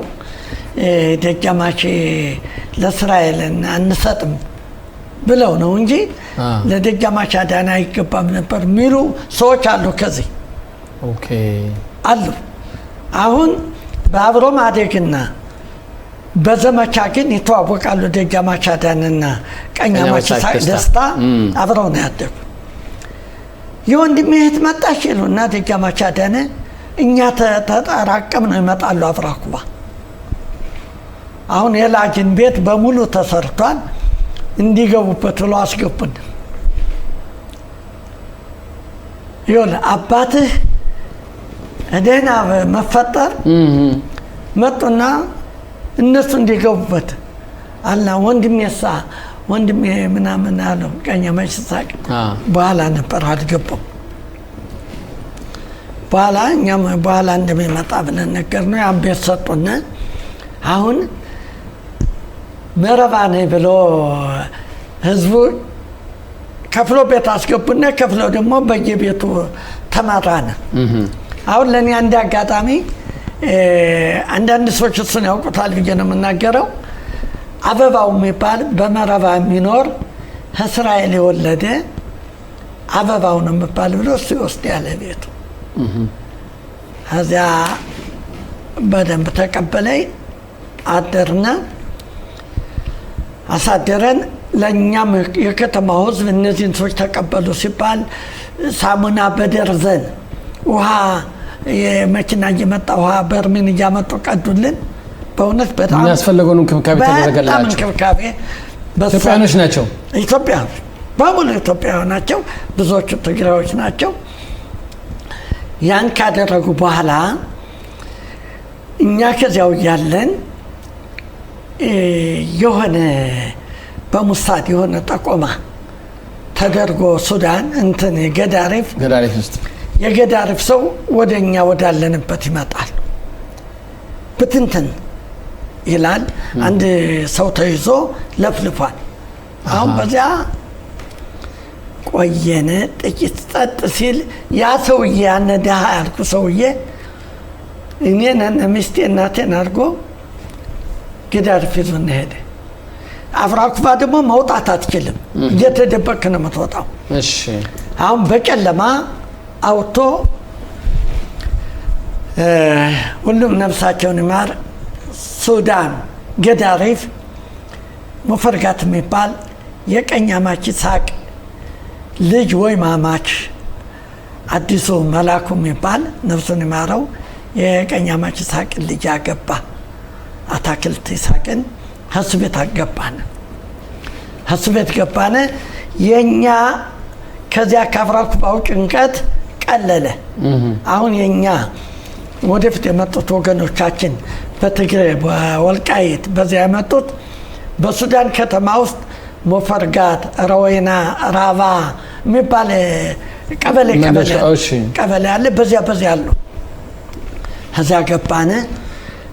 ደጃዝማች ለእስራኤልን አንሰጥም ብለው ነው እንጂ ለደጃዝማች አዳነ አይገባም ነበር የሚሉ ሰዎች አሉ። ከዚህ ኦኬ አሉ። አሁን በአብሮ ማደግና በዘመቻ ግን ይተዋወቃሉ። ደጃዝማች አዳነና ቀኛዝማች ይስሐቅ ደስታ አብረው ነው ያደጉ። የወንድሜ እህት መጣች ይሉና ደጃዝማች አዳነ እኛ ተጠራቀም ነው ይመጣሉ አብራኩባ። አሁን የላጅን ቤት በሙሉ ተሰርቷል እንዲገቡበት ብሎ አስገቡን። ይኸውልህ አባትህ ደህና መፈጠር መጡና እነሱ እንዲገቡበት አላ ወንድሜሳ ወንድሜ ምናምን አለው ቀኛዝማች ይስሐቅ። በኋላ ነበር አልገባም። በኋላ እኛም በኋላ እንደሚመጣ ብለን ነገር ነው ያን ቤት ሰጡና አሁን መረባ ነኝ ብሎ ህዝቡ ከፍሎ ቤት አስገቡና ከፍለው ደግሞ በየቤቱ ተመራነ። አሁን ለእኔ አንድ አጋጣሚ አንዳንድ ሰዎች እሱን ያውቁታል ብዬ ነው የምናገረው። አበባው የሚባል በመረባ የሚኖር እስራኤል የወለደ አበባው ነው የሚባል ብሎ እሱ ይወስድ ያለ ቤቱ እዚያ በደንብ ተቀበለኝ። አደርና አሳደረን። ለእኛም የከተማው ህዝብ እነዚህን ሰዎች ተቀበሉ ሲባል ሳሙና በደርዘን ውሃ የመኪና እየመጣ ውሃ በርሜን እያመጡ ቀዱልን። በእውነት በጣም የሚያስፈልገውን እንክብካቤ ተደረገላቸው። በጣም እንክብካቤ ኢትዮጵያኖች ናቸው። ኢትዮጵያኖች በሙሉ ኢትዮጵያውያን ናቸው። ብዙዎቹ ትግራዮች ናቸው። ያን ካደረጉ በኋላ እኛ ከዚያው ያለን የሆነ በሙሳድ የሆነ ጠቆማ ተደርጎ ሱዳን እንትን ገዳሪፍ ውስጥ የገዳሪፍ ሰው ወደኛ ወዳለንበት ይመጣል። ብትንትን ይላል። አንድ ሰው ተይዞ ለፍልፏል። አሁን በዚያ ቆየነ። ጥቂት ጸጥ ሲል ያ ሰውዬ ያነ ደሃ ያልኩ ሰውዬ እኔን ሚስቴ እናቴን አድርጎ ገዳሪፍ ይዞን ሄደ። አፍራኩባ ደግሞ መውጣት አትችልም፣ እየተደበክ ነው የምትወጣው። እሺ አሁን በጨለማ አውጥቶ ሁሉም ነፍሳቸውን ይማር ሱዳን ገዳሪፍ ሙፈርጋት የሚባል የቀኝ አማች ይስሐቅ ልጅ ወይ ማማች አዲሱ መላኩ የሚባል ነፍሱን ይማረው የቀኝ አማች ይስሐቅ ልጅ አገባ። አታክልት ይስሐቅን ሀሱ ቤት አገባን። ሀሱ ቤት ገባን። የኛ ከዚያ ከአፍራኩባው ጭንቀት ቀለለ። አሁን የኛ ወደፊት የመጡት ወገኖቻችን በትግራይ በወልቃይት በዚያ የመጡት በሱዳን ከተማ ውስጥ ሞፈርጋት፣ ረወይና፣ ራባ የሚባል ቀበሌ አለ። በዚያ አሉ። ከዚያ ገባን።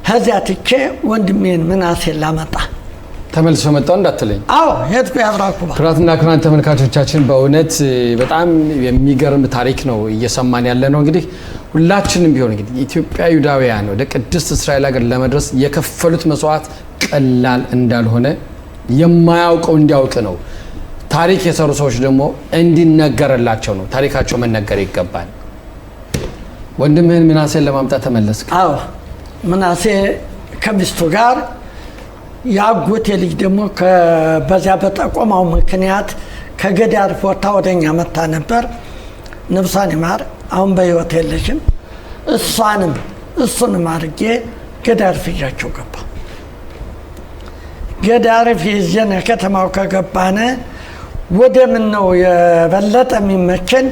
ከዚያ ትቼ ወንድሜን ምናሴን ላመጣ ተመልሶ መጣው እንዳትለኝ። አዎ ሄድኩ አፍራኩባ። ክቡራትና ክቡራን ተመልካቾቻችን በእውነት በጣም የሚገርም ታሪክ ነው እየሰማን ያለ ነው። እንግዲህ ሁላችንም ቢሆን እንግዲህ ኢትዮጵያ ይሁዳውያን ወደ ቅድስት እስራኤል ሀገር ለመድረስ የከፈሉት መስዋዕት ቀላል እንዳልሆነ የማያውቀው እንዲያውቅ ነው። ታሪክ የሰሩ ሰዎች ደግሞ እንዲነገርላቸው ነው። ታሪካቸው መነገር ይገባል። ወንድምህን ምናሴን ለማምጣት ተመለስክ? አዎ ምናሴ ከሚስቱ ጋር ያጎቴ ልጅ ደግሞ በዚያ በጠቆማው ምክንያት ከገዳሪፍ ወጥታ ወደኛ መጣ ነበር። ነፍሷን ይማር አሁን በህይወት የለሽም። እሱንም አድርጌ ገዳሪፍ ይዣቸው ገባ። ገዳሪፍ ይዘን ከተማው ከገባነ ወደ ምን ነው የበለጠ የሚመቸን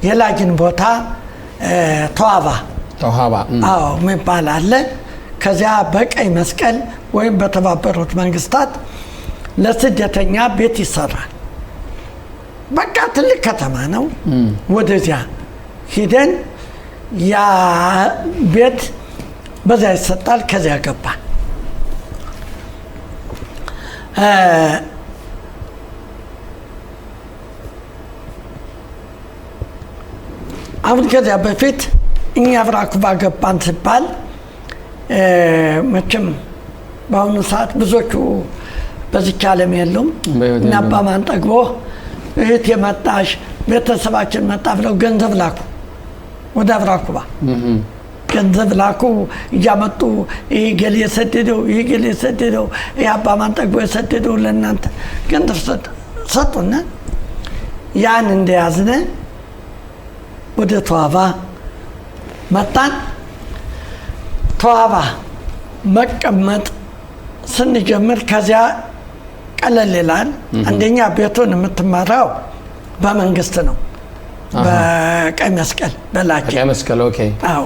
የላጅን ቦታ ተዋባ አዎ የሚባል አለ። ከዚያ በቀይ መስቀል ወይም በተባበሩት መንግስታት ለስደተኛ ቤት ይሰራል። በቃ ትልቅ ከተማ ነው። ወደዚያ ሂደን ያ ቤት በዚያ ይሰጣል። ከዚያ ገባ። አሁን ከዚያ በፊት እኛ አፍራኩባ ገባን ሲባል መቼም በአሁኑ ሰዓት ብዙዎቹ በዚች ዓለም የሉም እና አባማን ጠግቦ እህት የመጣሽ ቤተሰባችን መጣ ብለው ገንዘብ ላኩ ወደ አፍራኩባ። ገንዘብ ላኩ እያመጡ ይህ ገሌ የሰደደው ይህ ገሌ የሰደደው ይህ አባማን ጠግቦ የሰደደው ለእናንተ ገንዘብ ሰጡና ያን እንደያዝነ ወደ ተዋባ መጣን። ተዋባ መቀመጥ ስንጀምር ከዚያ ቀለል ይላል። አንደኛ ቤቱን የምትመራው በመንግስት ነው፣ በቀይ መስቀል በላቸው። ቀይ መስቀል ኦኬ። አዎ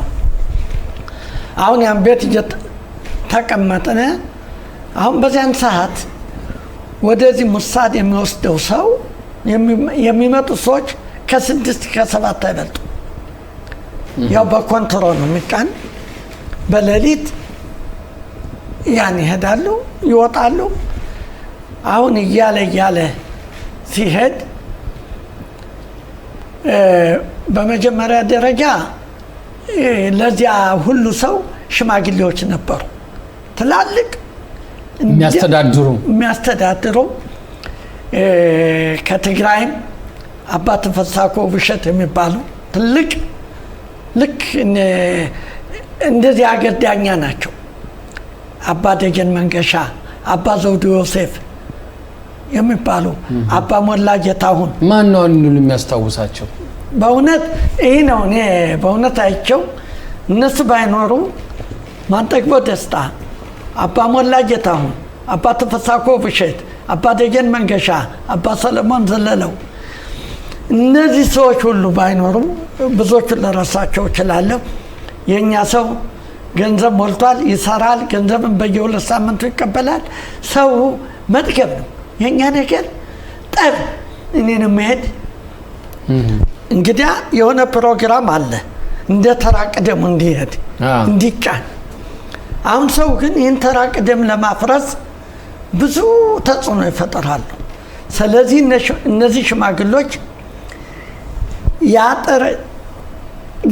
አሁን ያን ቤት ተቀመጥን። አሁን በዚያን ሰዓት ወደዚህ ሙሳድ የሚወስደው ሰው የሚመጡ ሰዎች ከ6 ከ7 አይበልጡ። ያው በኮንትሮል ነው የሚጫን። በሌሊት ያን ይሄዳሉ ይወጣሉ። አሁን እያለ ሲሄድ በመጀመሪያ ደረጃ ለዚያ ሁሉ ሰው ሽማግሌዎች ነበሩ፣ ትላልቅ የሚያስተዳድሩ ከትግራይም አባ ተፈሳ ኮብሸት የሚባሉ ትልቅ ልክ እንደዚህ አገር ዳኛ ናቸው። አባ ደጀን መንገሻ፣ አባ ዘውዱ ዮሴፍ የሚባሉ አባ ሞላ ጌታሁን። ማን ነው የሚያስታውሳቸው? በእውነት ይህ ነው። እኔ በእውነት አይቸው እነሱ ባይኖሩ ማንጠግቦ ደስታ፣ አባ ሞላ ጌታሁን፣ አባ ተፈሳ ኮብሸት፣ አባ ደጀን መንገሻ፣ አባ ሰለሞን ዘለለው እነዚህ ሰዎች ሁሉ ባይኖሩ ብዙዎቹን ለራሳቸው እችላለሁ። የእኛ ሰው ገንዘብ ሞልቷል፣ ይሰራል፣ ገንዘብን በየ2 ሳምንቱ ይቀበላል። ሰው መጥገብ ነው የእኛ ነገር። ጠብ እኔን መሄድ እንግዲያ የሆነ ፕሮግራም አለ እንደ ተራ ቅደሙ እንዲሄድ እንዲጫን። አሁን ሰው ግን ይህን ተራ ቅደም ለማፍረስ ብዙ ተጽዕኖ ይፈጥራሉ። ስለዚህ እነዚህ ሽማግሎች የአጥር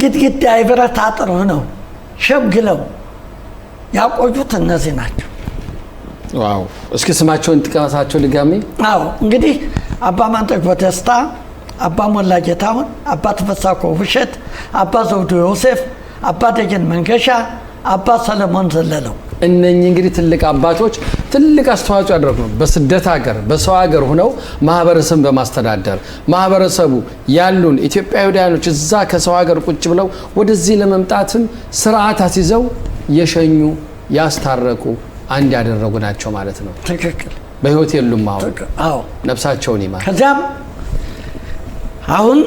ግድግዳ የብረት አጥር ሆነው ሸምግለው ያቆዩት እነዚህ ናቸው። ዋው! እስኪ ስማቸውን ጥቀሳቸው ድጋሚ። አዎ እንግዲህ አባ ማንጠግቦ ደስታ፣ አባ ሞላ ጌታሁን፣ አባ ተፈሳ ኮብሸት፣ አባ ዘውዱ ዮሴፍ፣ አባ ደጀን መንገሻ፣ አባ ሰለሞን ዘለለው። እነኚህ እንግዲህ ትልቅ አባቶች ትልቅ አስተዋጽኦ ያደረጉ ነው። በስደት ሀገር በሰው ሀገር ሆነው ማህበረሰብን በማስተዳደር ማህበረሰቡ ያሉን ኢትዮጵያውያኖች እዛ ከሰው ሀገር ቁጭ ብለው ወደዚህ ለመምጣትም ስርዓት አስይዘው የሸኙ ያስታረቁ አንድ ያደረጉ ናቸው ማለት ነው። ትክክል። በህይወት የሉም አሁን። አዎ ነፍሳቸውን ይማር። ከዚያም አሁን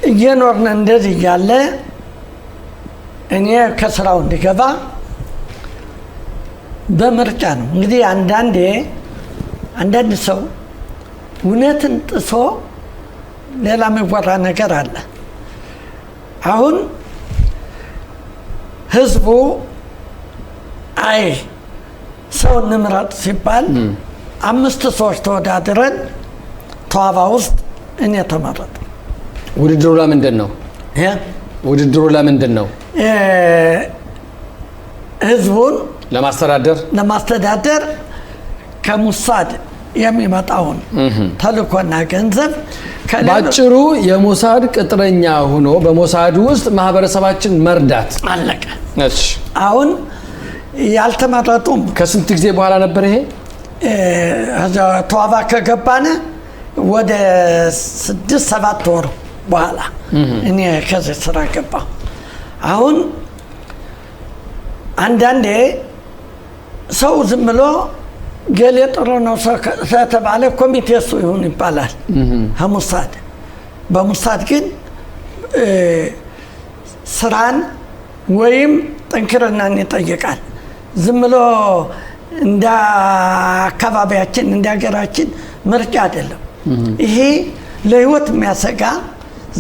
እየኖርን እንደዚህ እያለ እኔ ከስራው እንዲገባ በምርጫ ነው እንግዲህ። አንዳንድ ሰው እውነትን ጥሶ ሌላ የሚወራ ነገር አለ። አሁን ህዝቡ አይ ሰው እንምረጥ ሲባል 5 ሰዎች ተወዳድረን ተዋባ ውስጥ እኔ ተመረጥኩ። ውድድሩ ለምንድን ነው? ውድድሩ ለምንድን ነው? ህዝቡን ለማስተዳደር ከሙሳድ የሚመጣውን ተልእኮና ገንዘብ ባጭሩ የሙሳድ ቅጥረኛ ሆኖ በሙሳድ ውስጥ ማህበረሰባችን መርዳት አለቀ። እሺ አሁን ያልተመረጡም ከስንት ጊዜ በኋላ ነበር ይሄ? ተዋባ ከገባነ ወደ 6-7 ወር በኋላ እኔ ከዚህ ስራ ገባሁ። አሁን አንዳንዴ ሰው ዝም ብሎ ገሌ ጥሩ ነው ስለተባለ ኮሚቴ እሱ ይሁን ይባላል ሙሳድ። በሙሳድ ግን ስራን ወይም ጥንክርናን ይጠይቃል። ዝም ብሎ እንደ አካባቢያችን እንደ ሀገራችን ምርጫ አይደለም። ይሄ ለህይወት የሚያሰጋ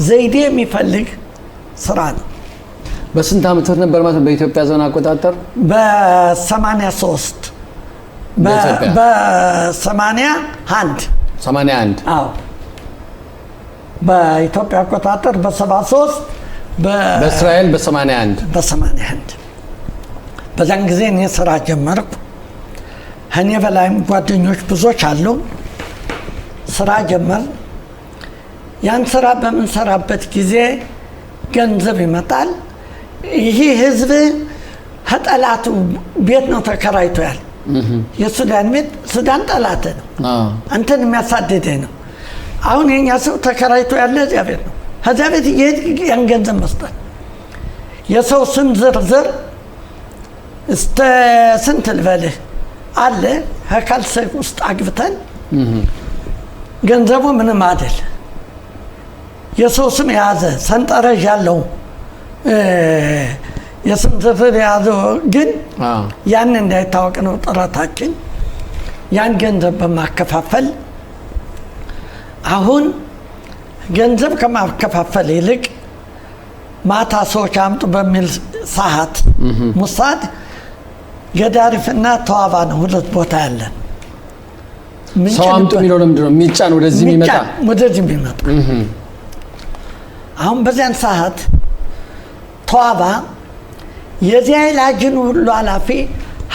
ዘይዴ የሚፈልግ ስራ ነው። በስንት ዓመት ነበር ማለት ነው በኢትዮጵያ ዘመን አቆጣጠር? በ83 በ81 አዎ በኢትዮጵያ አቆጣጠር በ73 በእስራኤል በ81 በዛን ጊዜ እኔ ስራ ጀመርኩ። እኔ በላይም ጓደኞች ብዙዎች አሉ። ስራ ጀመር። ያን ስራ በምንሰራበት ጊዜ ገንዘብ ይመጣል። ይሄ ህዝብ ከጠላቱ ቤት ነው ተከራይቶ ያለ። የሱዳን ቤት ሱዳን ጠላት ነው፣ አንተን የሚያሳድድህ ነው። አሁን የኛ ሰው ተከራይቶ ያለ እዚያ ቤት ነው። ከዚያ ቤት እየሄድክ ያን ገንዘብ መስጠት። የሰው ስም ዝርዝር እስከ ስንት ልበልህ አለ ከካልሰ ውስጥ አግብተን ገንዘቡ ምንም አይደል። የሰው ስም የያዘ ሰንጠረዥ ያለው የስም ዝርዝር የያዘው ግን ያን እንዳይታወቅ ነው ጥረታችን። ያን ገንዘብ በማከፋፈል አሁን ገንዘብ ከማከፋፈል ይልቅ ማታ ሰዎች አምጡ በሚል ሰዓት ሙሳድ ገዳሪፍና ተዋባ ነው ሁለት ቦታ ያለን። ሰው አምጡ የሚለው ለምንድን ነው የሚጫን ወደዚህ የሚመጣ ወደዚህ የሚመጣ? አሁን በዚያን ሰዓት ተዋባ የዚያ ላጅን ሁሉ ኃላፊ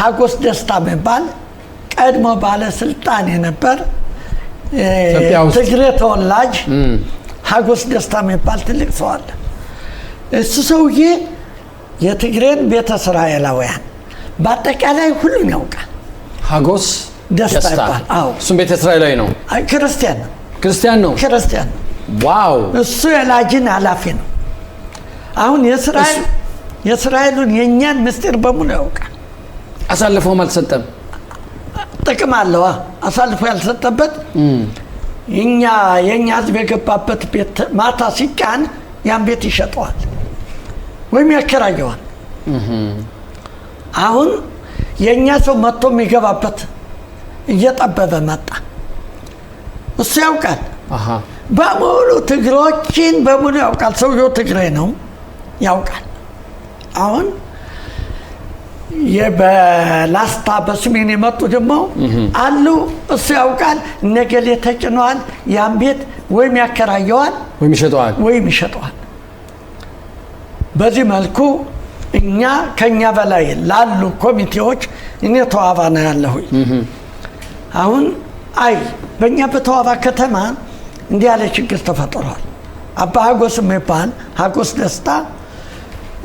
ሀጎስ ደስታ የሚባል ቀድሞ ባለስልጣን የነበር ትግሬ ተወላጅ ሀጎስ ደስታ የሚባል ትልቅ ሰው አለ። እሱ ሰውዬ የትግሬን ቤተ እስራኤላውያን በአጠቃላይ ሁሉን ያውቃል። ሀጎስ ደስታ ይባል። አዎ እሱም ቤተ እስራኤላዊ ነው። ክርስቲያን ነው። ክርስቲያን ነው። ክርስቲያን ነው። ዋው! እሱ የላጅን ኃላፊ ነው። አሁን የእስራኤሉን የእኛን ምስጢር በሙሉ ያውቃል። አሳልፎም አልሰጠም። ጥቅም አለዋ። አሳልፎ ያልሰጠበት የኛ ህዝብ የገባበት ቤት ማታ ሲጫን ያን ቤት ይሸጠዋል ወይም ያከራየዋል። አሁን የኛ ሰው መጥቶ የሚገባበት እየጠበበ መጣ። እሱ ያውቃል። በሙሉ ትግሮችን በሙሉ ያውቃል። ሰውየው ትግሬ ነው፣ ያውቃል። አሁን በላስታ በስሜን የመጡ ደግሞ አሉ። እሱ ያውቃል። ነገሌ ተጭነዋል። ያን ቤት ወይም ያከራየዋል ወይም ይሸጠዋል። በዚህ መልኩ እኛ ከኛ በላይ ላሉ ኮሚቴዎች እኔ ተዋባ ነው ያለሁኝ። አሁን በእኛ በተዋባ ከተማ እንዲህ ያለ ችግር ተፈጥሯል። አባ ሀጎስ የሚባል ሀጎስ ደስታ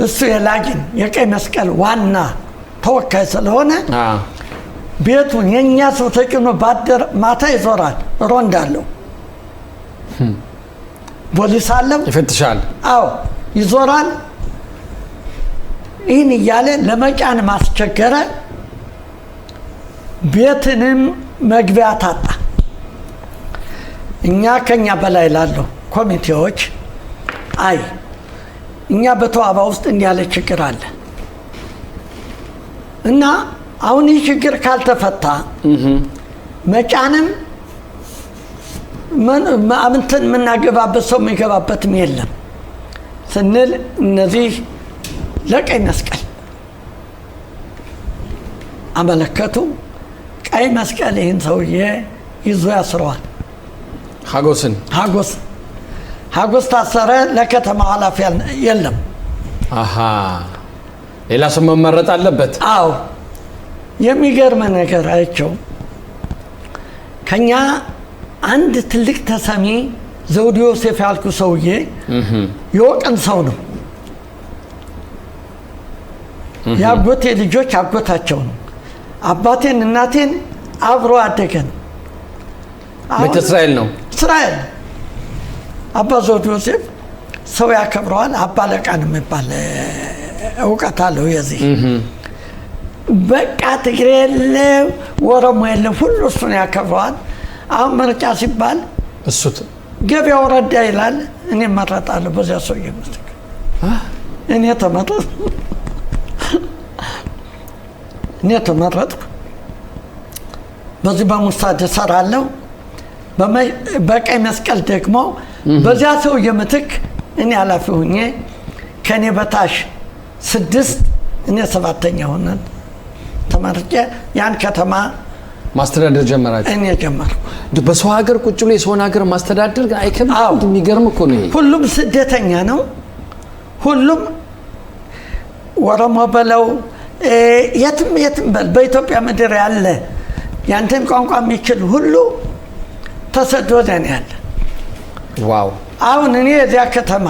እሱ የላጅን የቀይ መስቀል ዋና ተወካይ ስለሆነ ቤቱን የኛ ሰው ተጭኖ ባደር ማታ ይዞራል። ሮንድ አለው፣ ፖሊስ አለው፣ ይፈትሻል። አዎ ይዞራል። ይህን እያለ ለመጫን ማስቸገረ። ቤትንም መግቢያ ታጣ። እኛ ከኛ በላይ ላለው ኮሚቴዎች እኛ በተዋባ ውስጥ እንዲህ ያለ ችግር አለ እና አሁን ይህ ችግር ካልተፈታ መጫንም አምንተን የምናገባበት ሰው የሚገባበትም የለም ስንል እነዚህ ለቀይ መስቀል አመለከቱ። ቀይ መስቀል ይህን ሰውዬ ይዞ ያስረዋል። ሀጎስ ታሰረ። ለከተማ ኃላፊ የለም። ሌላ ሰው መመረጥ አለበት። አዎ የሚገርም ነገር አይቸው። ከኛ አንድ ትልቅ ተሰሚ ዘውድ ዮሴፍ ያልኩ ሰውዬ የወቀን ሰው ነው። የአጎቴ ልጆች አጎታቸው ነው። አባቴን እናቴን አብሮ አደገን። ቤተ እስራኤል ነው። እስራኤል አባ ዘውድ ዮሴፍ ሰው ያከብረዋል። አባ ለቃን የሚባል እውቀት አለው። የዚህ በቃ ትግሬ የለ ወረሞ የለ ሁሉ እሱን ያከብረዋል። አሁን ምርጫ ሲባል ገበያው ረዳ ይላል። እኔ እመረጣለሁ በዚያ ሰውዬ ምስክ እኔ ተመረጥኩ። በዚህ በሙሳድ እሰራለሁ። በቀይ መስቀል ደግሞ በዚያ ሰውዬ ምትክ እኔ ኃላፊ ሁኜ ከእኔ በታች 6 እኔ 7ኛ ሆነን ተመርጬ ያን ከተማ ማስተዳደር ጀመራችሁ? እኔ ጀመርኩ። በሰው ሀገር ቁጭ ብሎ የሰውን ሀገር ማስተዳደር አይከብድም? የሚገርም እኮ ነው። ሁሉም ስደተኛ ነው። ሁሉም ወረሞ በለው የትም በል በኢትዮጵያ ምድር ያለ ያንተን ቋንቋ የሚችል ሁሉ ተሰዶ ዘን ያለ። ዋው! አሁን እኔ የዚያ ከተማ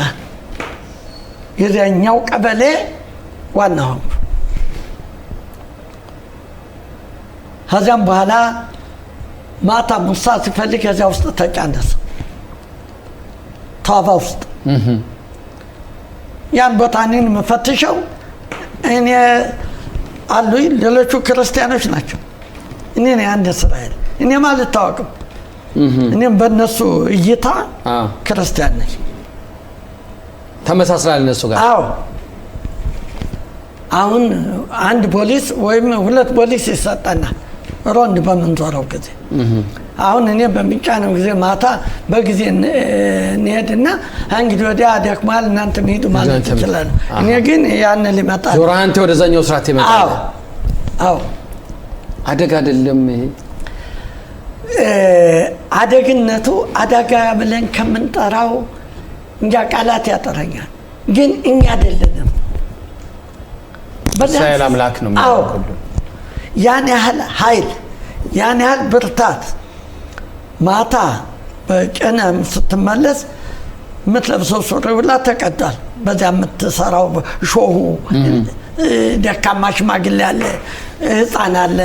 የዚያኛው ቀበሌ ዋና ሆንኩ። ከዚያም በኋላ ማታ ሙሳ ሲፈልግ የዚያ ውስጥ ተጫነሰ። ተዋባ ውስጥ ያን ቦታ እኔን የምፈትሸው እኔ አሉኝ፣ ሌሎቹ ክርስቲያኖች ናቸው። እኔ ነኝ አንድ እስራኤል። እኔም አልታወቅም። እኔም በእነሱ እይታ ክርስቲያን ነኝ። ተመሳስላል እነሱ ጋር። አዎ አሁን አንድ ፖሊስ ወይም 2 ፖሊስ ይሰጠናል ሮንድ በምንዞረው ጊዜ። አሁን እኔ በሚጫነው ጊዜ ማታ በጊዜ እንሄድና እንግዲህ ወዲያ ደክሟል እናንተ ሄዱ ማለት ይችላል። እኔ ግን ያን ሊመጣ ዞራ አንተ ወደዛኛው ስራት ይመጣል። አዎ አደጋ አይደለም ይሄ አደግነቱ አደጋ ብለን ከምንጠራው እንጃ ቃላት ያጠረኛል። ግን እኛ አይደለንም በእስራኤል አምላክ ነው የሚያውቀው። ያን ያህል ኃይል ያን ያህል ብርታት ማታ በጨነም ስትመለስ የምትለብሰው ሱሪ ሁላ ተቀዷል። በዚያ የምትሰራው ሾሁ ደካማ ሽማግሌ አለ፣ ህፃን አለ።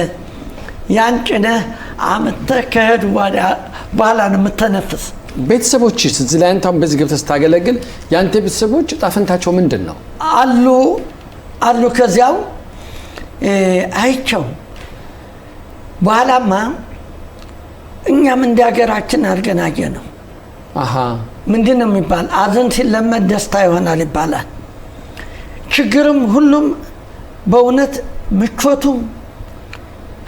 ያን ጭነህ አምጥተህ ከሄዱ በኋላ ነው የምተነፍስ። ቤተሰቦችስ እዚህ ላይ አንተም በዚህ ገብተህ ስታገለግል ያንተ ቤተሰቦች ዕጣ ፈንታቸው ምንድን ነው? አሉ ከዚያው አይቸው በኋላማ እኛም እንደ ሀገራችን አድርገን አየነው። ምንድን ነው የሚባል ሐዘን ሲለመድ ደስታ ይሆናል ይባላል። ችግርም ሁሉም በእውነት ምቾቱም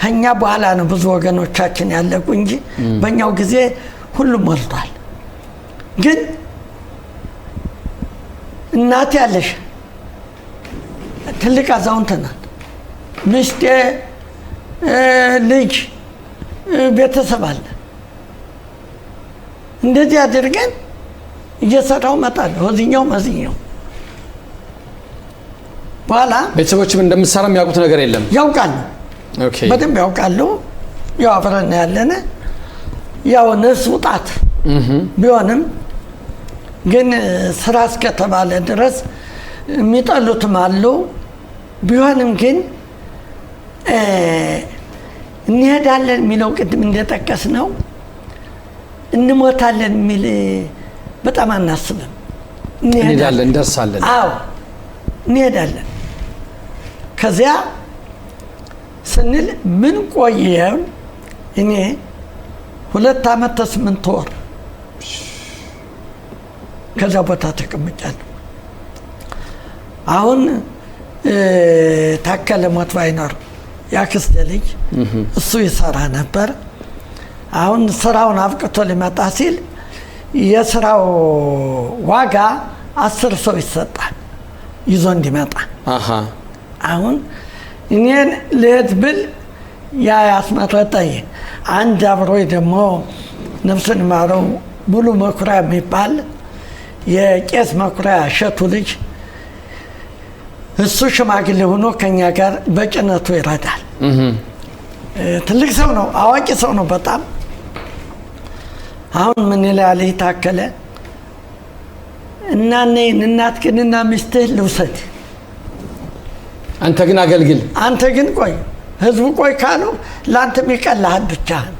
ከእኛ በኋላ ነው ብዙ ወገኖቻችን ያለቁ እንጂ በእኛው ጊዜ ሁሉም ሞልቷል። ግን እናት ያለሽ ትልቅ አዛውንት ናት፣ ሚስቴ፣ ልጅ፣ ቤተሰብ አለ። እንደዚህ አድርገን እየሰራው መጣለሁ እዚህኛው በኋላ ቤተሰቦችም እንደምትሰራ የሚያውቁት ነገር የለም። ያውቃሉ፣ በደንብ ያውቃሉ። ያው አብረን ያለነ ያው ነፍስ ውጣት ቢሆንም ግን ስራ እስከተባለ ድረስ የሚጠሉትም አሉ። ቢሆንም ግን እንሄዳለን የሚለው ቅድም እንደጠቀስ ነው እንሞታለን የሚል በጣም አናስብም። እንሄዳለን፣ እንደርሳለን። አዎ እንሄዳለን። ከዚያ ስንል ምን ቆየን? እኔ 2 ዓመት ከ8 ወር ከዛ ቦታ ተቀምጫለሁ። አሁን ታከለ ሞት ባይኖር ያክስቴ ልጅ እሱ ይሰራ ነበር። አሁን ስራውን አብቅቶ ሊመጣ ሲል የስራው ዋጋ 10 ሰው ይሰጣል ይዞ እንዲመጣ። አሁን እኔን ልሄድ ብል ያ ያስመረጠኝ አንድ አብሮኝ ደግሞ ነፍሱን ይማረው ሙሉ መኩሪያ የሚባል የቄስ መኩሪያ እሸቱ ልጅ እሱ ሽማግሌ ሆኖ ከኛ ጋር በጭነቱ ይረዳል። ትልቅ ሰው ነው፣ አዋቂ ሰው ነው በጣም። አሁን ምን ይላል ታከለ እና ነኝ እናት ግንና ሚስትህ ልውሰድ፣ አንተ ግን አገልግል፣ አንተ ግን ቆይ፣ ህዝቡ ቆይ ካሉ ለአንተም ይቀልሃል ብቻህን።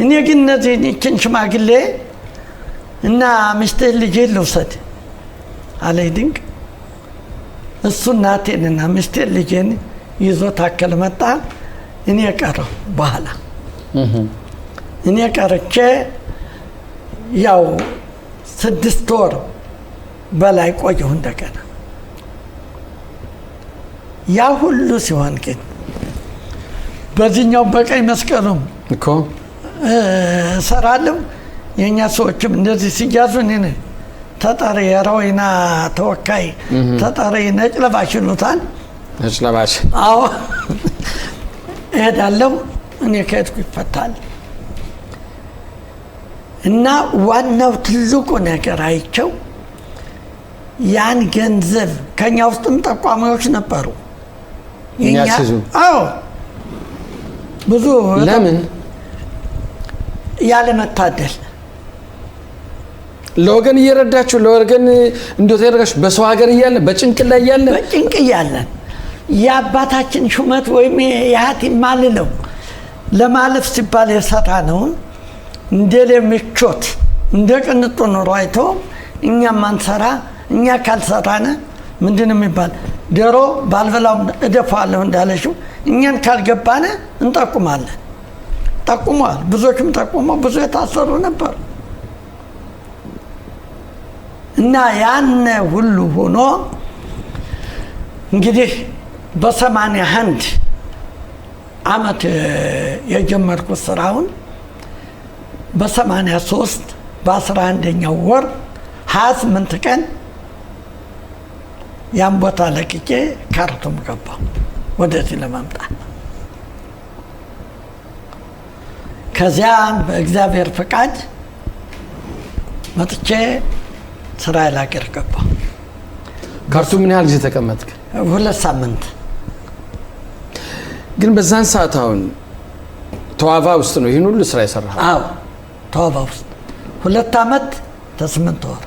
እኔ ግን እነዚህን ይችን ሽማግሌ እና ሚስትህ ልጅህን ልውሰድ አለኝ። ድንቅ እሱ እናቴንና ሚስቴን ልጄን ይዞ ታከለ መጣ። እኔ ቀረሁ። በኋላ እኔ ቀርቼ ያው 6 ወር በላይ ቆየሁ እንደገና። ያ ሁሉ ሲሆን ግን በዚህኛው በቀይ መስቀሉም እኮ እሰራለሁ። የእኛ ሰዎችም እንደዚህ ሲያዙ እኔ ተጠሪ የሮይና ተወካይ ተጠሪ ነጭ ለባሽ ይሉታል። ነጭ ለባሽ አዎ እሄዳለሁ። እኔ ከሄድኩ ይፈታል። እና ዋናው ትልቁ ነገር አይቸው ያን ገንዘብ ከኛ ውስጥም ጠቋሚዎች ነበሩ። አዎ ብዙ ለምን ያለ መታደል ለወገን እየረዳችሁ ለወገን እንዴት ያደርጋችሁ በሰው ሀገር እያለን በጭንቅ ላይ እያለን የአባታችን ሹመት ወይም የሀቲም ማልለው ለማለፍ ሲባል የሰራ ነውን እንደ ለምቾት እንደ ቅንጡ ኑሮ አይቶ እኛም ማንሰራ እኛ ካልሰራነ ምንድን ነው የሚባል ዶሮ ባልበላው እደፋለሁ እንዳለሽው እኛን ካልገባነ እንጠቁማለን። ጠቁመዋል። ብዙዎችም ጠቁመው ብዙ የታሰሩ ነበር። እና ያን ሁሉ ሆኖ እንግዲህ በ81 ዓመት የጀመርኩት ስራውን በ83 በ11ኛው ወር 28 ቀን ያን ቦታ ለቅቄ ካርቱም ገባሁ ወደዚህ ለማምጣት። ከዚያ በእግዚአብሔር ፈቃድ መጥቼ እስራኤል ሀገር ገባሁ። ካርቱም ምን ያህል ጊዜ ተቀመጥክ? 2 ሳምንት። ግን በዛን ሰዓት አሁን ተዋባ ውስጥ ነው ይህን ሁሉ ስራ የሰራኸው? አዎ ተዋባ ውስጥ 2 ዓመት ከ8 ወር።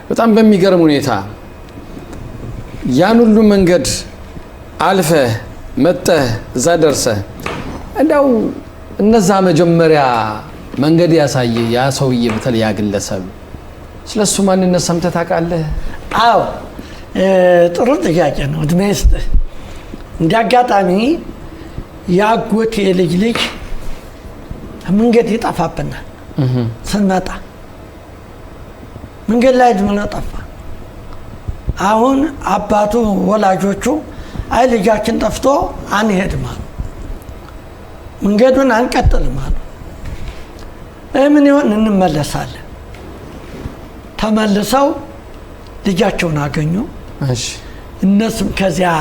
በጣም በሚገርም ሁኔታ ያን ሁሉ መንገድ አልፈህ መጥተህ እዛ ደርሰህ እንደው እነዛ መጀመሪያ መንገድ ያሳየ ያ ሰውዬ በተለይ ያ ግለሰብ ስለሱ ማንነት ሰምተህ ታውቃለህ? አዎ ጥሩ ጥያቄ ነው። እድሜ ይስጥህ። እንዲያጋጣሚ ያጎቴ ልጅ መንገድ ይጠፋብናል። ስንመጣ መንገድ ላይ ድምሎ ጠፋ። አሁን አባቱ ወላጆቹ አይ ልጃችን ጠፍቶ አንሄድም አሉ። መንገዱን አንቀጥልም አሉ። ምን ይሆን እንመለሳለን። ተመልሰው ልጃቸውን አገኙ። እሺ እነሱም ከዚያ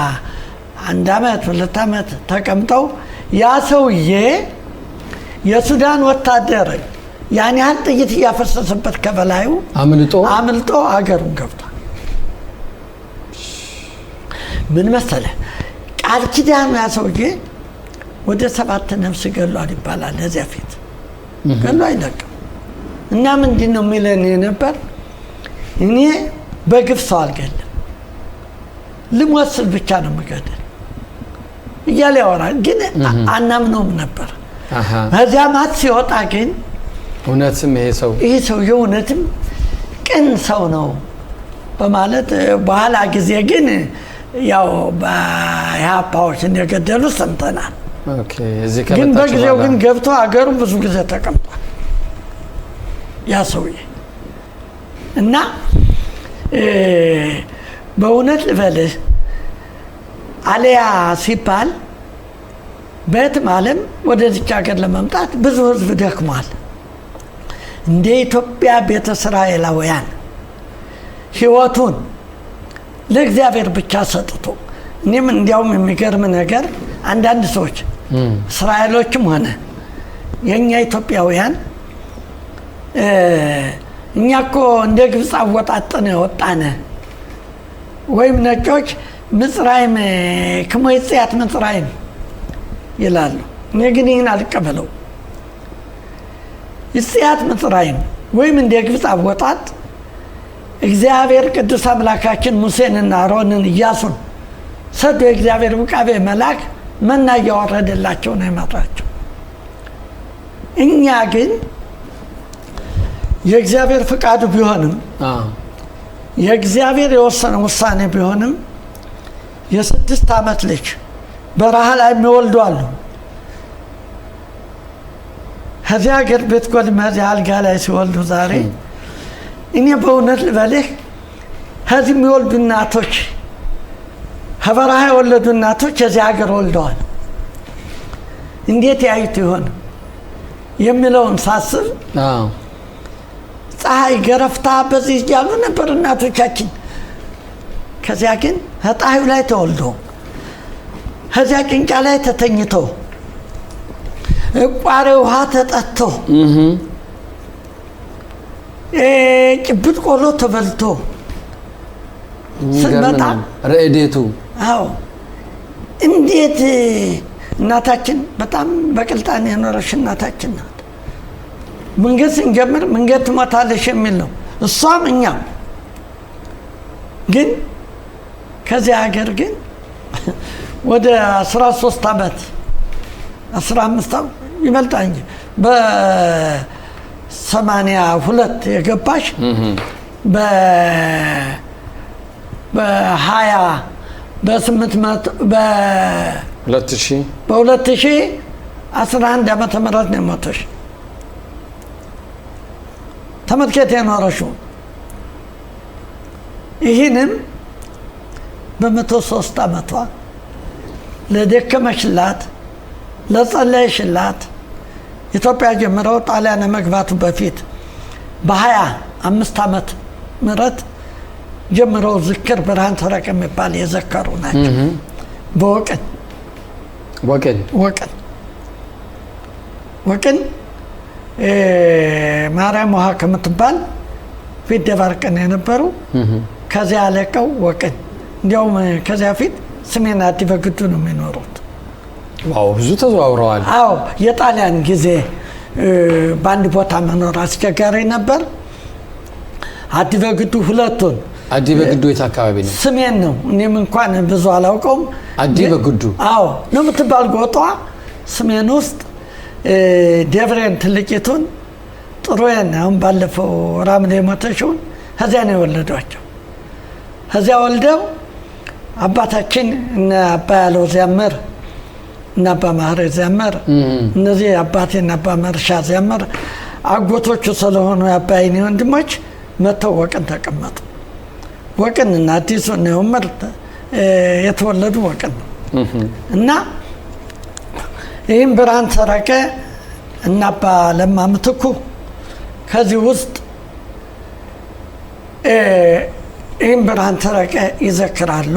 1 ዓመት 2 ዓመት ተቀምጠው ያ ሰውዬ የሱዳን ወታደር ያን ያህል ጥይት እያፈሰሰበት ከበላዩ አምልጦ አገሩን ገብቷል። ምን መሰለህ ቃል ኪዳኑ ያ ሰውዬ ወደ 7 ነፍስ ገሏል ይባላል። ለዚያ ፊት ገሎ አይለቅም። እና ምንድን ነው የሚለን ነበር? እኔ በግፍ ሰው አልገለም፣ ልሞት ስል ብቻ ነው የምገድል እያለ ያወራል። ግን አናምነውም ነበር። ከዚያ ማት ሲወጣ ግን እውነትም ይሄ ሰው የእውነትም ቅን ሰው ነው በማለት በኋላ ጊዜ ግን ያው በኢህአፓዎች እንደገደሉ ሰምተናል። ግን በጊዜው ግን ገብቶ አገሩ ብዙ ጊዜ ተቀምጧል ያ ሰውዬ። እና በእውነት ልበልህ አልያ ሲባል በየትም ዓለም ወደዚች ሀገር ለመምጣት ብዙ ህዝብ ደክሟል። እንደ ኢትዮጵያ ቤተ እስራኤላውያን ህይወቱን ለእግዚአብሔር ብቻ ሰጥቶ እኔም እንዲያውም የሚገርም ነገር አንዳንድ ሰዎች እስራኤሎችም ሆነ የኛ ኢትዮጵያውያን እኛ እኮ እንደ ግብፅ አወጣጥን ወጣነ ወይም ነጮች ምጽራይም ክሞ ይጽያት ምጽራይም ይላሉ። እኔ ግን ይህን አልቀበለው። ይጽያት ምጽራይም ወይም እንደ ግብፅ አወጣጥ እግዚአብሔር ቅዱስ አምላካችን ሙሴንና አሮንን ኢያሱን ሰዶ የእግዚአብሔር ውቃቤ መልአክ መና እያወረደላቸው ነው የመራቸው። እኛ ግን የእግዚአብሔር ፍቃዱ ቢሆንም የእግዚአብሔር የወሰነ ውሳኔ ቢሆንም የ6 ዓመት ልጅ በረሃ ላይ የሚወልዱ አሉ። ከዚያ ሀገር ቤት ጎልም ከዚያ አልጋ ላይ ሲወልዱ ዛሬ እኔ በእውነት ልበልህ ከዚህ የሚወልዱ እናቶች ከበረሃ የወለዱ እናቶች የዚህ ሀገር ወልደዋል። እንዴት ያዩት ይሆን የሚለውን ሳስብ ፀሐይ ገረፍታ በዚህ እያሉ ነበር እናቶቻችን። ከዚያ ግን ከፀሐዩ ላይ ተወልዶ ከዚያ ጭንጫ ላይ ተተኝቶ ቋሬ ውሃ ተጠጥቶ ጭብጥ ቆሎ ተበልቶ ስንመጣ ረእዴቱ አዎ እንዴት እናታችን በጣም በቅልጣን የኖረች እናታችን ናት። መንገድ ስንጀምር መንገድ ትሞታለሽ የሚል ነው እሷም እኛም። ግን ከዚያ ሀገር ግን ወደ 13 ዓመት 15 ዓመት ይበልጣል እንጂ በ82 የገባሽ በ20 በ800 በ2011 ዓመተ ምህረት ነው የሞተሽ። ተመልከት የኖረሽው። ይህንም በ103 ዓመቷ ለደከመሽላት ለጸለየሽላት ኢትዮጵያ ጀምረው ጣሊያን መግባቱ በፊት በ25 ዓመት ምህረት ጀምረው ዝክር ብርሃን ሰረቀ የሚባል የዘከሩ ናቸው። በወቅን ማርያም ውሃ ከምትባል ፊት ደባርቅን የነበሩ ከዚያ አለቀው ወቅን። እንዲያውም ከዚያ ፊት ስሜን አዲ በግዱ ነው የሚኖሩት። ዋው ብዙ ተዘዋውረዋል። አዎ የጣሊያን ጊዜ በአንድ ቦታ መኖር አስቸጋሪ ነበር። አዲ በግዱ ሁለቱን አዲ በግዱ የት አካባቢ ነው? ስሜን ነው እኔም እንኳን ብዙ አላውቀውም። አዲ በግዱ አዎ ነው የምትባል ጎጧ ስሜን ውስጥ ደብሬን ትልቂቱን ጥሩዬን አሁን ባለፈው ራምሌ ሞተሽውን ከዚያ ነው የወለዷቸው። ከዚያ ወልደው አባታችን እነ አባ ያለው ዚያመር እና አባ ማህረ ዚያመር እነዚህ አባቴና አባ መርሻ ዚያመር አጎቶቹ ስለሆኑ የአባይኔ ወንድሞች መተው ወቅን ተቀመጡ። ወቅን እና አዲሱ ነው ምርት የተወለዱ ወቅን ነው እና ይህም ብርሃን ሰረቀ እና አባ ለማ ምትኩ ከዚህ ውስጥ ይህም ብርሃን ሰረቀ ይዘክራሉ።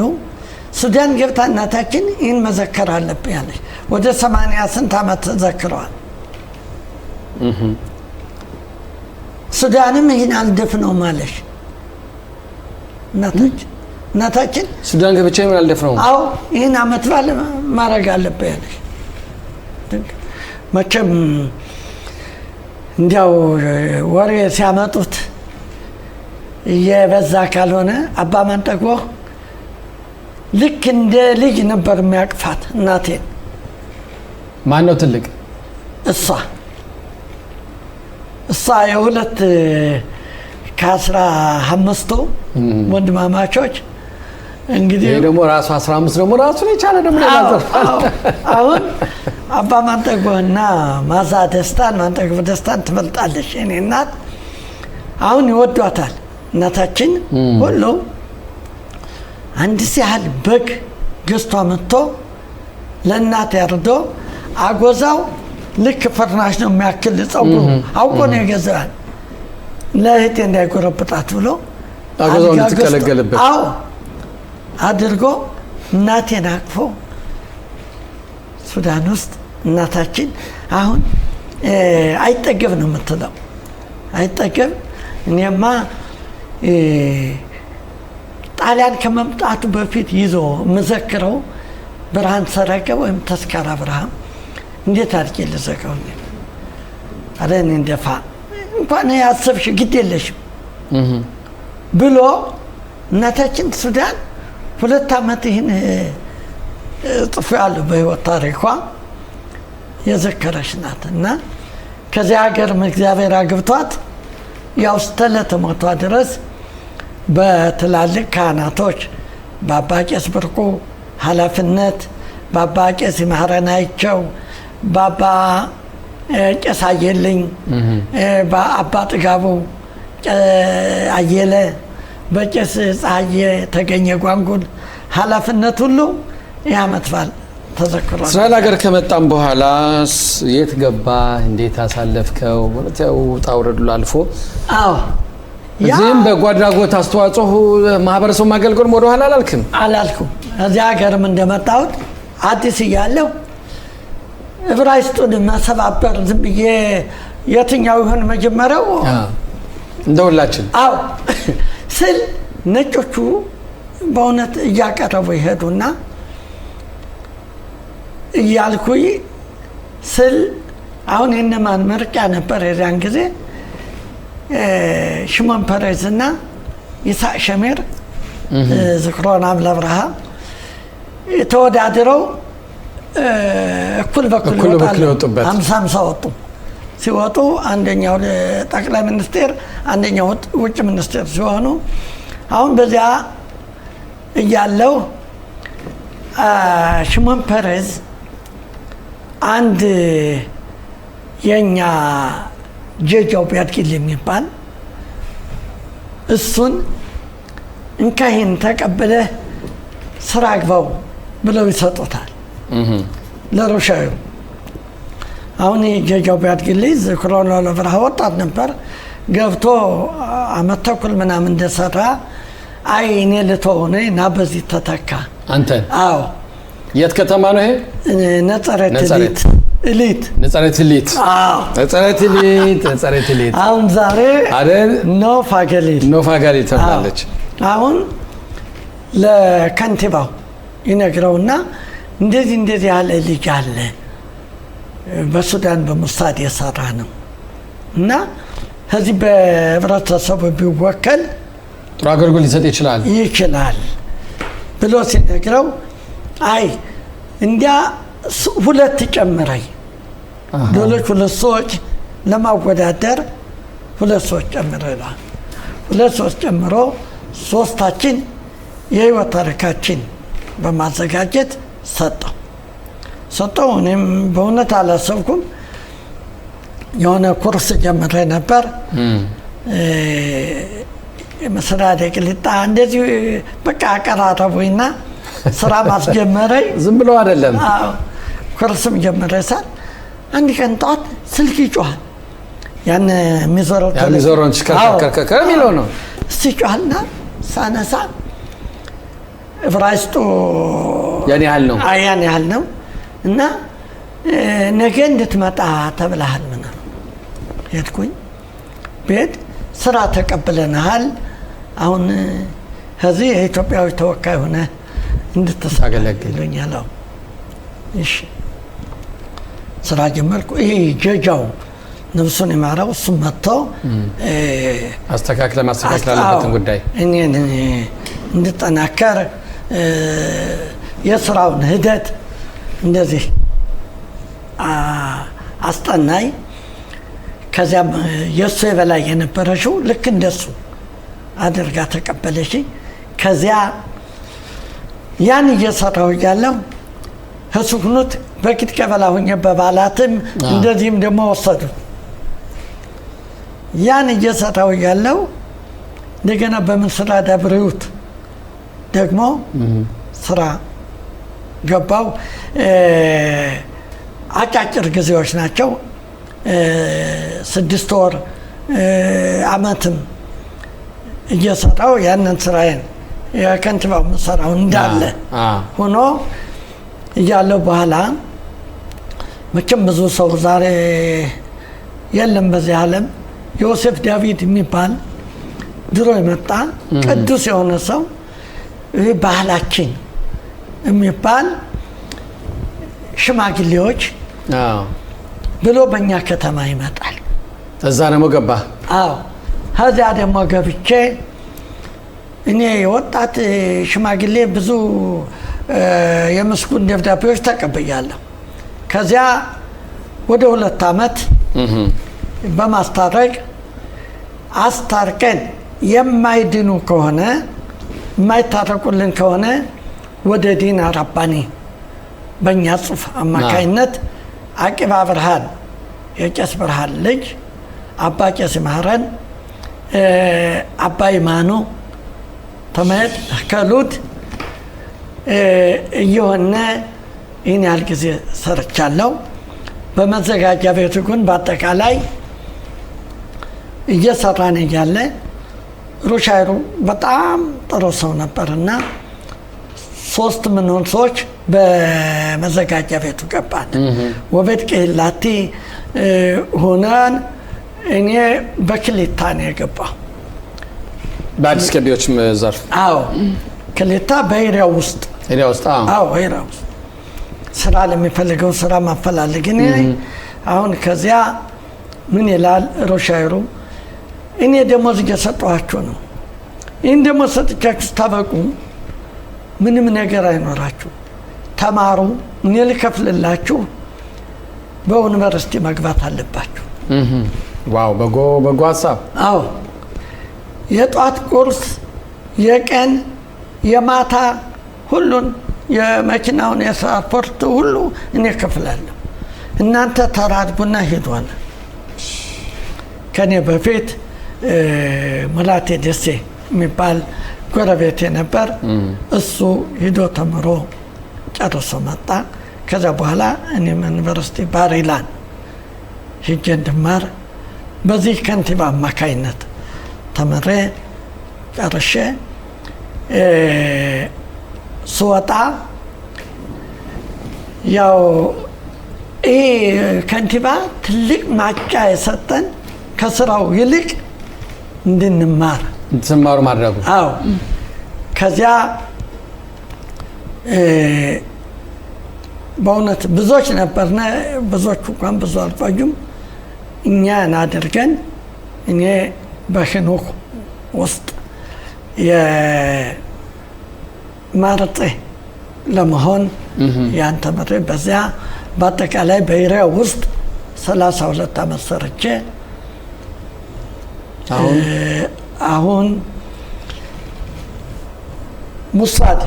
ሱዳን ገብታ እናታችን ይህን መዘከር አለብኝ ያለች ወደ 80 ስንት ዓመት ዘክረዋል። ሱዳንም ይህን አልደፍነው ማለሽ እናታችን ሱዳን ገብቼ ምን አልደፍነው? አዎ ይህን ዓመት በዓል ማድረግ አለብኝ ያለች። መቼም እንዲያው ወሬ ሲያመጡት እየበዛ ካልሆነ አባ ማንጠግቦ ልክ እንደ ልጅ ነበር የሚያቅፋት እናቴን። ማን ነው ትልቅ? እሷ የሁለት ከ15 ወንድማማቾች እንግዲህ ደግሞ ራሱ 15 ደግሞ ራሱን የቻለ ደግሞ አሁን አባ ማንጠግቦና ማዛ ደስታን ማንጠግቦ ደስታን ትበልጣለች የኔ እናት። አሁን ይወዷታል እናታችን ሁሉ። አንድ ሲያህል በግ ገዝቷ መጥቶ ለእናት ያርዶ አጎዛው ልክ ፍርናሽ ነው የሚያክል ጸጉሩ አውቆ ነው የገዛል ለእህቴ እንዳይጎረብጣት ብሎ አጎዛው እንድትገለገልበት አዎ አድርጎ እናቴን አቅፎ ሱዳን ውስጥ እናታችን አሁን አይጠገብ ነው የምትለው። አይጠገብ እኔማ ጣሊያን ከመምጣቱ በፊት ይዞ መዘክረው ብርሃን ሰረቀ ወይም ተስካራ ብርሃን እንዴት አድርጌ ልዘጋው? አረ እኔ እንደፋ እንኳን ያሰብሽ ግድ የለሽም ብሎ እናታችን ሱዳን 2 ዓመት ይህን ጽፎ ያለው በህይወት ታሪኳ የዘከረች ናት። እና ከዚያ ሀገር እግዚአብሔር አግብቷት ያው ስተለተ ሞቷ ድረስ በትላልቅ ካህናቶች በአባ ቄስ ብርቁ ኃላፊነት በአባ ቄስ ይማረናቸው በአባ ቄስ አየልኝ በአባ ጥጋቡ አየለ በቄስ ፀሐዬ ተገኘ ጓንጉል ኃላፊነት ሁሉ ያመጥፋል ተዘክሯል። እስራኤል ሀገር ከመጣም በኋላ የት ገባ? እንዴት አሳለፍከው? ማለት ያው ጣውረዱ አልፎ አዎ እዚህም በጓድራጎት አስተዋጽኦ ማህበረሰቡ ማገልገል ወደ ኋላ አላልኩም። እዚያ ሀገርም እንደመጣሁት አዲስ እያለሁ ዕብራይስጡን መሰባበር ዝም ብዬ የትኛው ይሆን መጀመሪያው እንደሁላችን አዎ ስል ነጮቹ በእውነት እያቀረቡ ይሄዱና እያልኩኝ ስል አሁን የነማን ምርጫ ነበር የዚያን ጊዜ ሽሞን ፐሬዝ እና ይስሐቅ ሸሜር ዝክሮናም ለአብርሃም ተወዳድረው እኩል በኩል ይወጡበት 50 ወጡ። ሲወጡ አንደኛው ጠቅላይ ሚኒስቴር አንደኛው ውጭ ሚኒስቴር ሲሆኑ አሁን በዚያ እያለው ሽሞን ፐሬዝ አንድ የኛ ጀጃው ቢያድቂል የሚባል እሱን እንካይን ተቀብለህ ስራ አግባው ብለው ይሰጡታል ለሮሻዩ። አሁን የጀጃው ቢያድግልኝ ዝክሮን ለብርሃ ወጣት ነበር ገብቶ አመት ተኩል ምናምን እንደሰራ አይ እኔ ልተውነ እና በዚህ ተተካ አንተ አዎ የት ከተማ ነው ይሄ ነጸረት ኢሊት ነጸረት ኢሊት አዎ ነጸረት ኢሊት አሁን ዛሬ አይደል ኖፋገሊት ተባለች አሁን ለከንቲባው ይነግረውና እንደዚህ ያለ ልጅ አለ በሱዳን በሙስታድ የሰራ ነው እና ከዚህ በህብረተሰቡ ቢወከል ጥሩ አገልግሎት ሊሰጥ ይችላል ብሎ ሲነግረው አይ እንዲያ ሁለት ጨምረኝ ሌሎች ሁለት ሰዎች ለማወዳደር ሁለት ሰዎች ጨምረናል ሁለት ሰዎች ጨምሮ ሶስታችን የህይወት ታሪካችን በማዘጋጀት ሰጠው እኔም በእውነት አላሰብኩም የሆነ ኮርስ ጀምሬ ነበር መስሪያ ደቅልጣ እንደዚህ በቃ አቀራረቡኝና ስራ ማስጀመረኝ ዝም ብሎ አይደለም ኮርስም ጀምሬሳል አንድ ቀን ጠዋት ስልክ ይጮሃል ያን ሚዞሮን ከከከከ ሚለው ነው ሲጮሃልና ሳነሳ ዕብራይስጡ ያን ያህል ነው እና ነገ እንድትመጣ ተብለሃል ምናምን ሄድኩኝ ቤት ስራ ተቀብለናል አሁን ከዚህ የኢትዮጵያዊ ተወካይ ሆነ እንድትሳገለግሉኛል እሺ ስራ ጀመርኩ ይሄ ጀጃው ነብሱን ይማረው እሱ መጥቶ ማስተካከል አለበትን ጉዳይ እኔን እንድጠናከር የስራውን ሂደት እንደዚህ አስጠናኝ ከዚያም የሱ የበላይ የነበረችው ልክ እንደሱ አድርጋ ተቀበለች ከዚያ ያን እየሰራሁ ያለው ህሱክኑት በቂት ቀበላ ሆኜ በባላትም እንደዚህም ደግሞ ወሰዱ ያን እየሰራሁ ያለው እንደገና በምን ስራ ዳብሬውት ደግሞ ስራ ገባው አጫጭር ጊዜዎች ናቸው 6 ወር አመትም እየሰራው ያንን ስራዬን የከንቲባው መሰራው እንዳለ ሆኖ እያለው በኋላ መቼም ብዙ ሰው ዛሬ የለም በዚህ ዓለም ዮሴፍ ዳዊት የሚባል ድሮ የመጣ ቅዱስ የሆነ ሰው ባህላችን የሚባል ሽማግሌዎች ብሎ በእኛ ከተማ ይመጣል እዛ ደግሞ ገባ ከዚያ ደግሞ ገብቼ እኔ የወጣት ሽማግሌ ብዙ የምስጉን ደብዳቤዎች ተቀብያለሁ ከዚያ ወደ 2 አመት በማስታረቅ አስታርቀን የማይድኑ ከሆነ የማይታረቁልን ከሆነ ወደ ዲን አራባኒ በእኛ ጽሑፍ አማካይነት አቂባ ብርሃን የቄስ ብርሃን ልጅ አባ ቄስ ማረን አባ ይማኑ ተመድ ከሉት እየሆነ ይህን ያህል ጊዜ ሰርቻለሁ በመዘጋጃ ቤቱ ግን በአጠቃላይ እየሰራን እያለ ሩሻይሩ በጣም ጥሩ ሰው ነበርና 3 ምንሆን ሰዎች በመዘጋጃ ቤቱ ገባን ወቤት ቅላቲ ሆነን እኔ በክሊታ ነው የገባው በአዲስ ገቢዎች ዘርፍ ክሊታ በኤሪያው ውስጥ ኤሪያው ውስጥ ስራ ለሚፈልገው ስራ ማፈላለግ አሁን ከዚያ ምን ይላል ሮሻይሩ እኔ ደሞዝ እየሰጠኋችሁ ነው ይህን ደሞዝ ሰጥቻችሁ ስታበቁ ምንም ነገር አይኖራችሁ ተማሩ እኔ ልከፍልላችሁ በዩኒቨርሲቲ መግባት አለባችሁ ዋው በጎ ሀሳብ የጧት ቁርስ የቀን የማታ ሁሉን የመኪናውን የትራንስፖርት ሁሉ እኔ ከፍላለሁ እናንተ ተራድጉና ሄዷል ከኔ በፊት ሙላቴ ደሴ የሚባል ጎረቤቴ ነበር እሱ ሄዶ ተምሮ ጨርሶ መጣ ከዛ በኋላ እኔ ዩኒቨርሲቲ ባሪላን ሂጄ እንድማር በዚህ ከንቲባ አማካይነት ተምሬ ጨርሼ ስወጣ ያው ይህ ከንቲባ ትልቅ ማጫ የሰጠን ከስራው ይልቅ እንድንማር እንድትማሩ ማድረጉ። አዎ ከዚያ በእውነት ብዙዎች ነበርና ብዙዎቹ እንኳን ብዙ አልቆዩም። እኛን አድርገን እኔ በህኑክ ውስጥ የማርጤ ለመሆን ያን ተምሬ በዚያ በአጠቃላይ በኢሪያ ውስጥ 32 ዓመት ሰርቼ አሁን ሙሳድ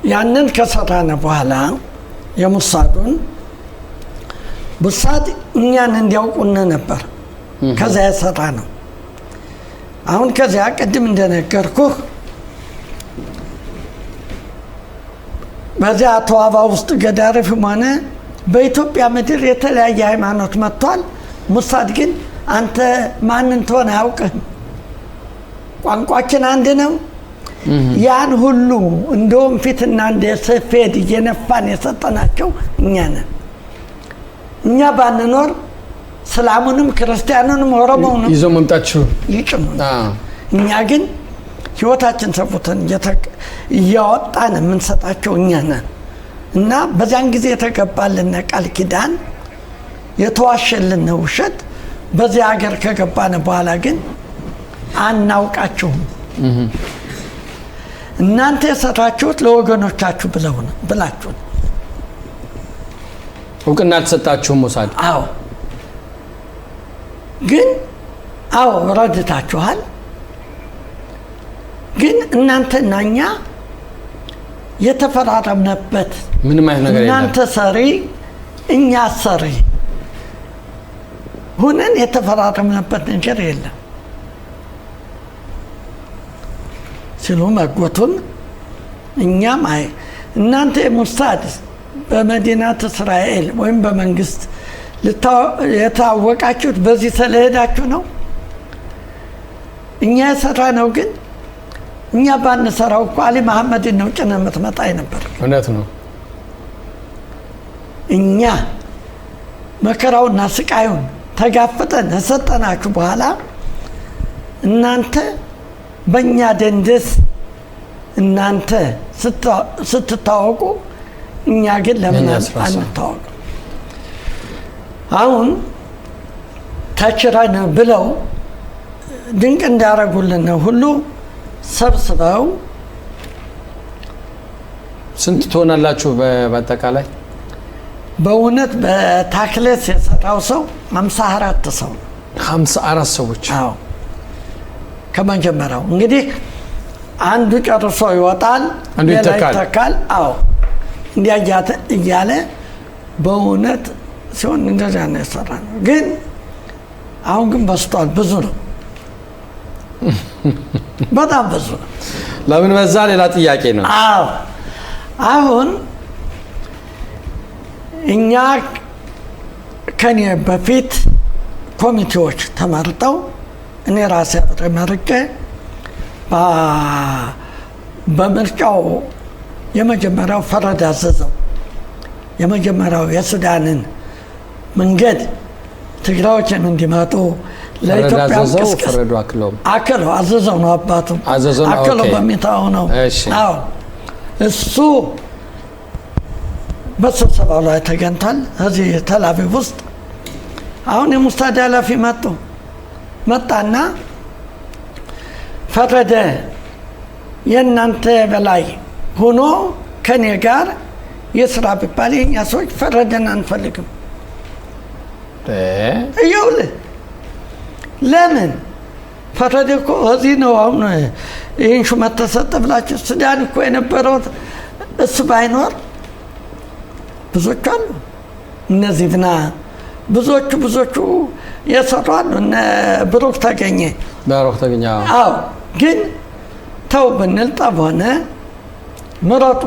ያንን ከሰራነ በኋላ የሙሳዱን ሙሳድ እኛን እንዲያውቁን ነበር ከዚያ የሰራ ነው። አሁን ከዚያ ቅድም እንደነገርኩህ በዚያ ተዋባ ውስጥ ገዳሪፍም ሆነ በኢትዮጵያ ምድር የተለያየ ሃይማኖት መጥቷል። ሙሳድ ግን አንተ ማንን ትሆን አያውቅህም፣ ቋንቋችን አንድ ነው። ያን ሁሉ እንደውም ፊትና እንደ ሰፌድ እየነፋን የሰጠናቸው እኛ ነን። እኛ ባንኖር እስላሙንም ክርስቲያኑንም ኦሮሞውንም ይዞ መምጣችሁ ይጭሙ። እኛ ግን ህይወታችን ሰፉትን እያወጣን የምንሰጣቸው እኛ ነን እና በዚያን ጊዜ የተገባልን ቃል ኪዳን የተዋሸልን ውሸት በዚህ ሀገር ከገባን በኋላ ግን አናውቃችሁም። እናንተ የሰራችሁት ለወገኖቻችሁ ብላችሁ እውቅና አልተሰጣችሁም ሙሳድ። አዎ ግን አዎ ረድታችኋል። ግን እናንተና እኛ የተፈራረምነበት ምንም አይነት ነገር የለም። እናንተ ሰሪ እኛ ሰሪ ሆነን የተፈራረምነበት ነገር የለም ሲሉ መጎቱን እኛም አይ እናንተ ሙሳድ በመዲናት እስራኤል ወይም በመንግስት የታወቃችሁት በዚህ ስለሄዳችሁ ነው። እኛ የሰራ ነው ግን እኛ ባንሰራው እኮ አሊ መሐመድን ነው ጭነህ የምትመጣ ነበር። እውነት ነው። እኛ መከራውና ስቃዩን ተጋፍጠን ሰጠናችሁ በኋላ እናንተ በእኛ ደንደስ እናንተ ስትታወቁ እኛ ግን ለምን አንታወቁ? አሁን ተችረን ብለው ድንቅ እንዳረጉልን ሁሉ ሰብስበው ስንት ትሆናላችሁ በአጠቃላይ? በእውነት በታክሌስ የሰራው ሰው 54 ሰው ነው። 54 ሰዎች? አዎ ከመጀመሪያው እንግዲህ አንዱ ጨርሶ ይወጣል፣ አንዱ ይተካል። አዎ እንዲያ እያለ በእውነት ሲሆን እንደዚያ ነው የሰራ ነው። ግን አሁን ግን በስቷል፣ ብዙ ነው፣ በጣም ብዙ ነው። ለምን በዛ ሌላ ጥያቄ ነው። አዎ አሁን እኛ ከኔ በፊት ኮሚቴዎች ተመርጠው እኔ ራሴ መርጬ በምርጫው የመጀመሪያው ፈረድ አዘዘው። የመጀመሪያው የሱዳንን መንገድ ትግራዮችን እንዲመጡ ለኢትዮጵያ ፈረዱ አክለው አዘዘው ነው አባቱ አክለው በሚታው ነው። አዎ እሱ በስብሰባው ላይ ተገኝቷል እዚህ ተላቪቭ ውስጥ። አሁን የሙስታድ ኃላፊ መጣና ፈረደ የእናንተ በላይ ሆኖ ከኔ ጋር የስራ ቢባል የኛ ሰዎች ፈረደን አንፈልግም። ይኸውልህ ለምን ፈረደ እኮ እዚህ ነው። አሁን ይህን ሹመት ተሰጠ ብላችሁ ሱዳን እኮ የነበረው እሱ ባይኖር ብዙዎቹ አሉ፣ እነዚህ ብና ብዙዎቹ የሰሩ አሉ፣ እነ ብሩክ ተገኘ። አዎ ግን ተው ብንል ጠብ ሆነ። ምረጡ።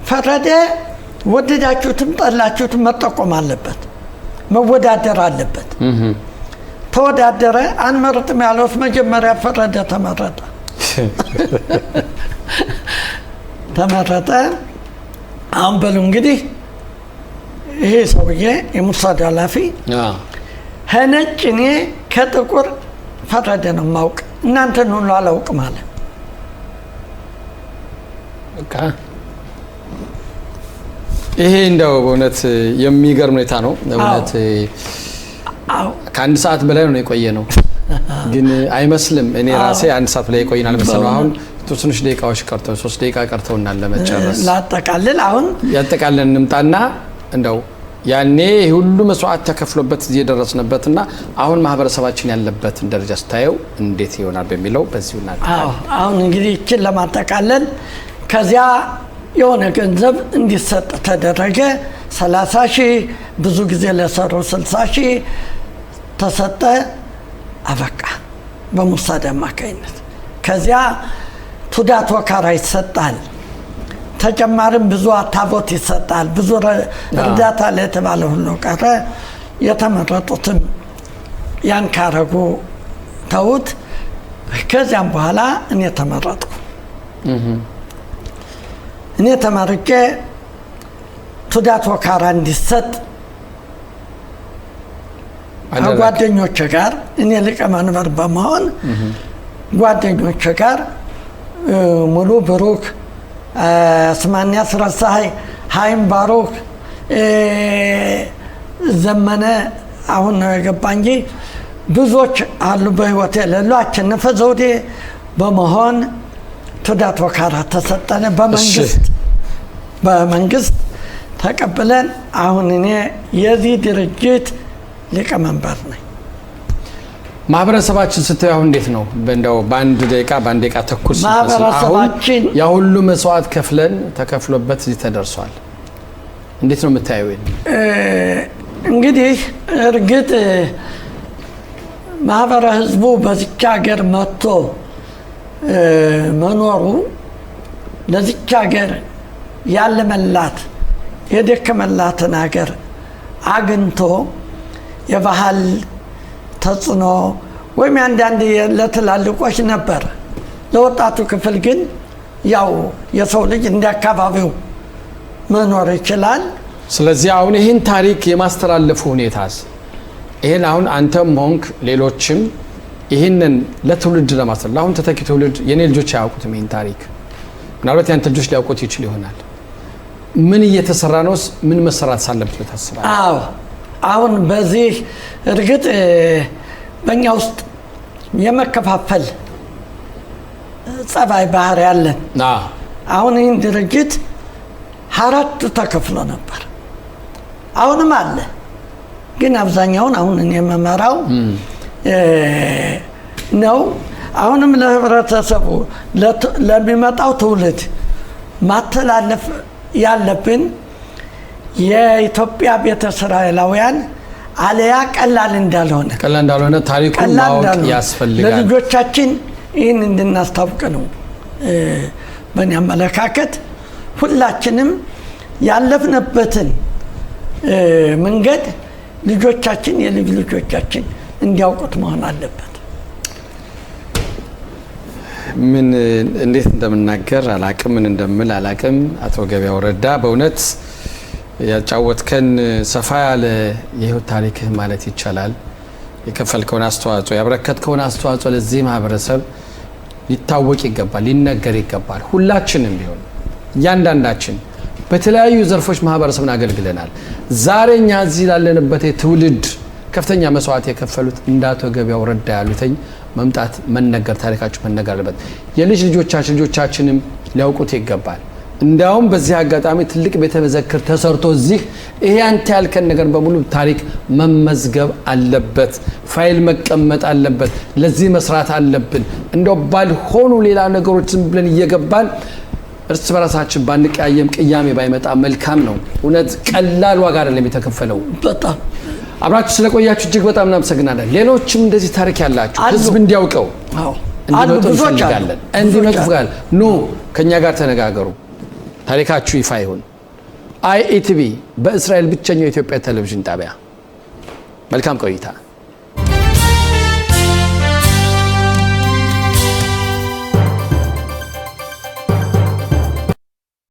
ፈረደ ወደዳችሁትም ጠላችሁትም መጠቆም አለበት። መወዳደር አለበት። ተወዳደረ። አንመርጥም ያሉት መጀመሪያ ፈረደ፣ ተመረጠ። አሁን በሉ እንግዲህ ይሄ ሰውዬ የሙሳድ ኃላፊ ከነጭ እኔ ከጥቁር ፈረደ ነው የማውቅ፣ እናንተን ሁሉ አላውቅም አለ። ይሄ እንደው በእውነት የሚገርም ሁኔታ ነው። በእውነት ከአንድ ሰዓት በላይ ነው የቆየ ነው፣ ግን አይመስልም። እኔ ራሴ አንድ ሰዓት በላይ የቆየን አልመሰለኝም። አሁን ትንሽ ደቂቃዎች ቀርተው 3 ደቂቃ ቀርተውናል ለመጨረስ። ላጠቃልል አሁን ያጠቃለን እንምጣና እንደው ያኔ ሁሉ መስዋዕት ተከፍሎበት እዚህ የደረስንበትና አሁን ማህበረሰባችን ያለበትን ደረጃ ስታየው እንዴት ይሆናል በሚለው በዚሁ እናጠቃለን። አሁን እንግዲህ እችን ለማጠቃለል ከዚያ የሆነ ገንዘብ እንዲሰጥ ተደረገ። 30 ሺህ ብዙ ጊዜ ለሰሩ 60 ሺህ ተሰጠ። አበቃ በሙሳድ አማካኝነት። ከዚያ ቱዳት ወካራ ይሰጣል። ተጨማሪም ብዙ አታቦት ይሰጣል። ብዙ እርዳታ ለተባለ ሁሉ ቀረ። የተመረጡትም ያን ካረጉ ተውት። ከዚያም በኋላ እኔ ተመረጥኩ። እኔ ተመርጬ ቱዳት ወካራ እንዲሰጥ ጓደኞቼ ጋር እኔ ሊቀመንበር በመሆን ጓደኞቼ ጋር ሙሉ ብሩክ፣ ስማንያ ስረሳይ፣ ሀይም ባሩክ፣ ዘመነ አሁን ነው የገባ እንጂ ብዙዎች አሉ በህይወት የሌሉ፣ አሸነፈ ዘውዴ በመሆን ቱዳት ወካራ ተሰጠነ። በመንግስት ተቀብለን አሁን እኔ የዚህ ድርጅት ሊቀመንበር ነኝ። ማህበረሰባችን ስታየው አሁን እንዴት ነው? እንደው በአንድ ደቂቃ ተኩል ማህበረሰባችን ያ ሁሉ መስዋዕት ተከፍሎበት እዚህ ተደርሷል። እንዴት ነው የምታየው? እንግዲህ እርግጥ ማህበረ ህዝቡ በዚች ሀገር መጥቶ መኖሩ ለዚች ሀገር ያለመላት የደከመላትን ሀገር አግኝቶ የባህል ተጽዕኖ ወይም አንዳንድ ለትላልቆች ነበር። ለወጣቱ ክፍል ግን ያው የሰው ልጅ እንደ አካባቢው መኖር ይችላል። ስለዚህ አሁን ይህን ታሪክ የማስተላለፉ ሁኔታስ ይህን አሁን አንተም ሆንክ ሌሎችም ይህንን ለትውልድ ለማስተላለፍ አሁን ተተኪ ትውልድ የኔ ልጆች አያውቁትም ይህን ታሪክ፣ ምናልባት ያንተ ልጆች ሊያውቁት ይችል ይሆናል። ምን እየተሰራ ነውስ? ምን መሰራት ሳለበት ታስባለህ? አዎ አሁን በዚህ እርግጥ በእኛ ውስጥ የመከፋፈል ጸባይ ባህሪ ያለን። አሁን ይህን ድርጅት 4 ተከፍሎ ነበር፣ አሁንም አለ። ግን አብዛኛውን አሁን እኔ የምመራው ነው። አሁንም ለህብረተሰቡ ለሚመጣው ትውልድ ማተላለፍ ያለብን የኢትዮጵያ ቤተ እስራኤላውያን አለያ ቀላል እንዳልሆነ ታሪኩን ማወቅ ያስፈልጋል። ለልጆቻችን ይህን እንድናስታውቅ ነው በእኔ አመለካከት። ሁላችንም ያለፍንበትን መንገድ ልጆቻችን የልጅ ልጆቻችን እንዲያውቁት መሆን አለበት። ምን እንዴት እንደምናገር አላቅም፣ ምን እንደምል አላቅም። አቶ ገበያው ረዳ በእውነት ያጫወትከን ሰፋ ያለ የህይወት ታሪክህ ማለት ይቻላል። የከፈልከውን አስተዋጽኦ ያበረከትከውን አስተዋጽኦ ለዚህ ማህበረሰብ ሊታወቅ ይገባል፣ ሊነገር ይገባል። ሁላችንም ቢሆን እያንዳንዳችን በተለያዩ ዘርፎች ማህበረሰብን አገልግለናል። ዛሬ እኛ እዚህ ላለንበት ትውልድ ከፍተኛ መስዋዕት የከፈሉት እንደ አቶ ገበያው ረዳ ያሉትኝ መምጣት መነገር፣ ታሪካቸው መነገር አለበት። የልጅ ልጆቻችንም ሊያውቁት ይገባል። እንዲያውም በዚህ አጋጣሚ ትልቅ ቤተ መዘክር ተሰርቶ እዚህ ይሄ አንተ ያልከን ነገር በሙሉ ታሪክ መመዝገብ አለበት፣ ፋይል መቀመጥ አለበት። ለዚህ መስራት አለብን። እንደው ባልሆኑ ሌላ ነገሮች ዝም ብለን እየገባን እርስ በራሳችን ባንቀያየም ቅያሜ ባይመጣ መልካም ነው። እውነት ቀላል ዋጋ አይደለም የተከፈለው። በጣም አብራችሁ ስለቆያችሁ እጅግ በጣም እናመሰግናለን። ሌሎችም እንደዚህ ታሪክ ያላችሁ ህዝብ እንዲያውቀው እንዲመጡ እንፈልጋለን። እንዲመጡ ኑ ከኛ ጋር ተነጋገሩ፣ ታሪካችሁ ይፋ ይሁን። IETV በእስራኤል ብቸኛው የኢትዮጵያ ቴሌቪዥን ጣቢያ መልካም ቆይታ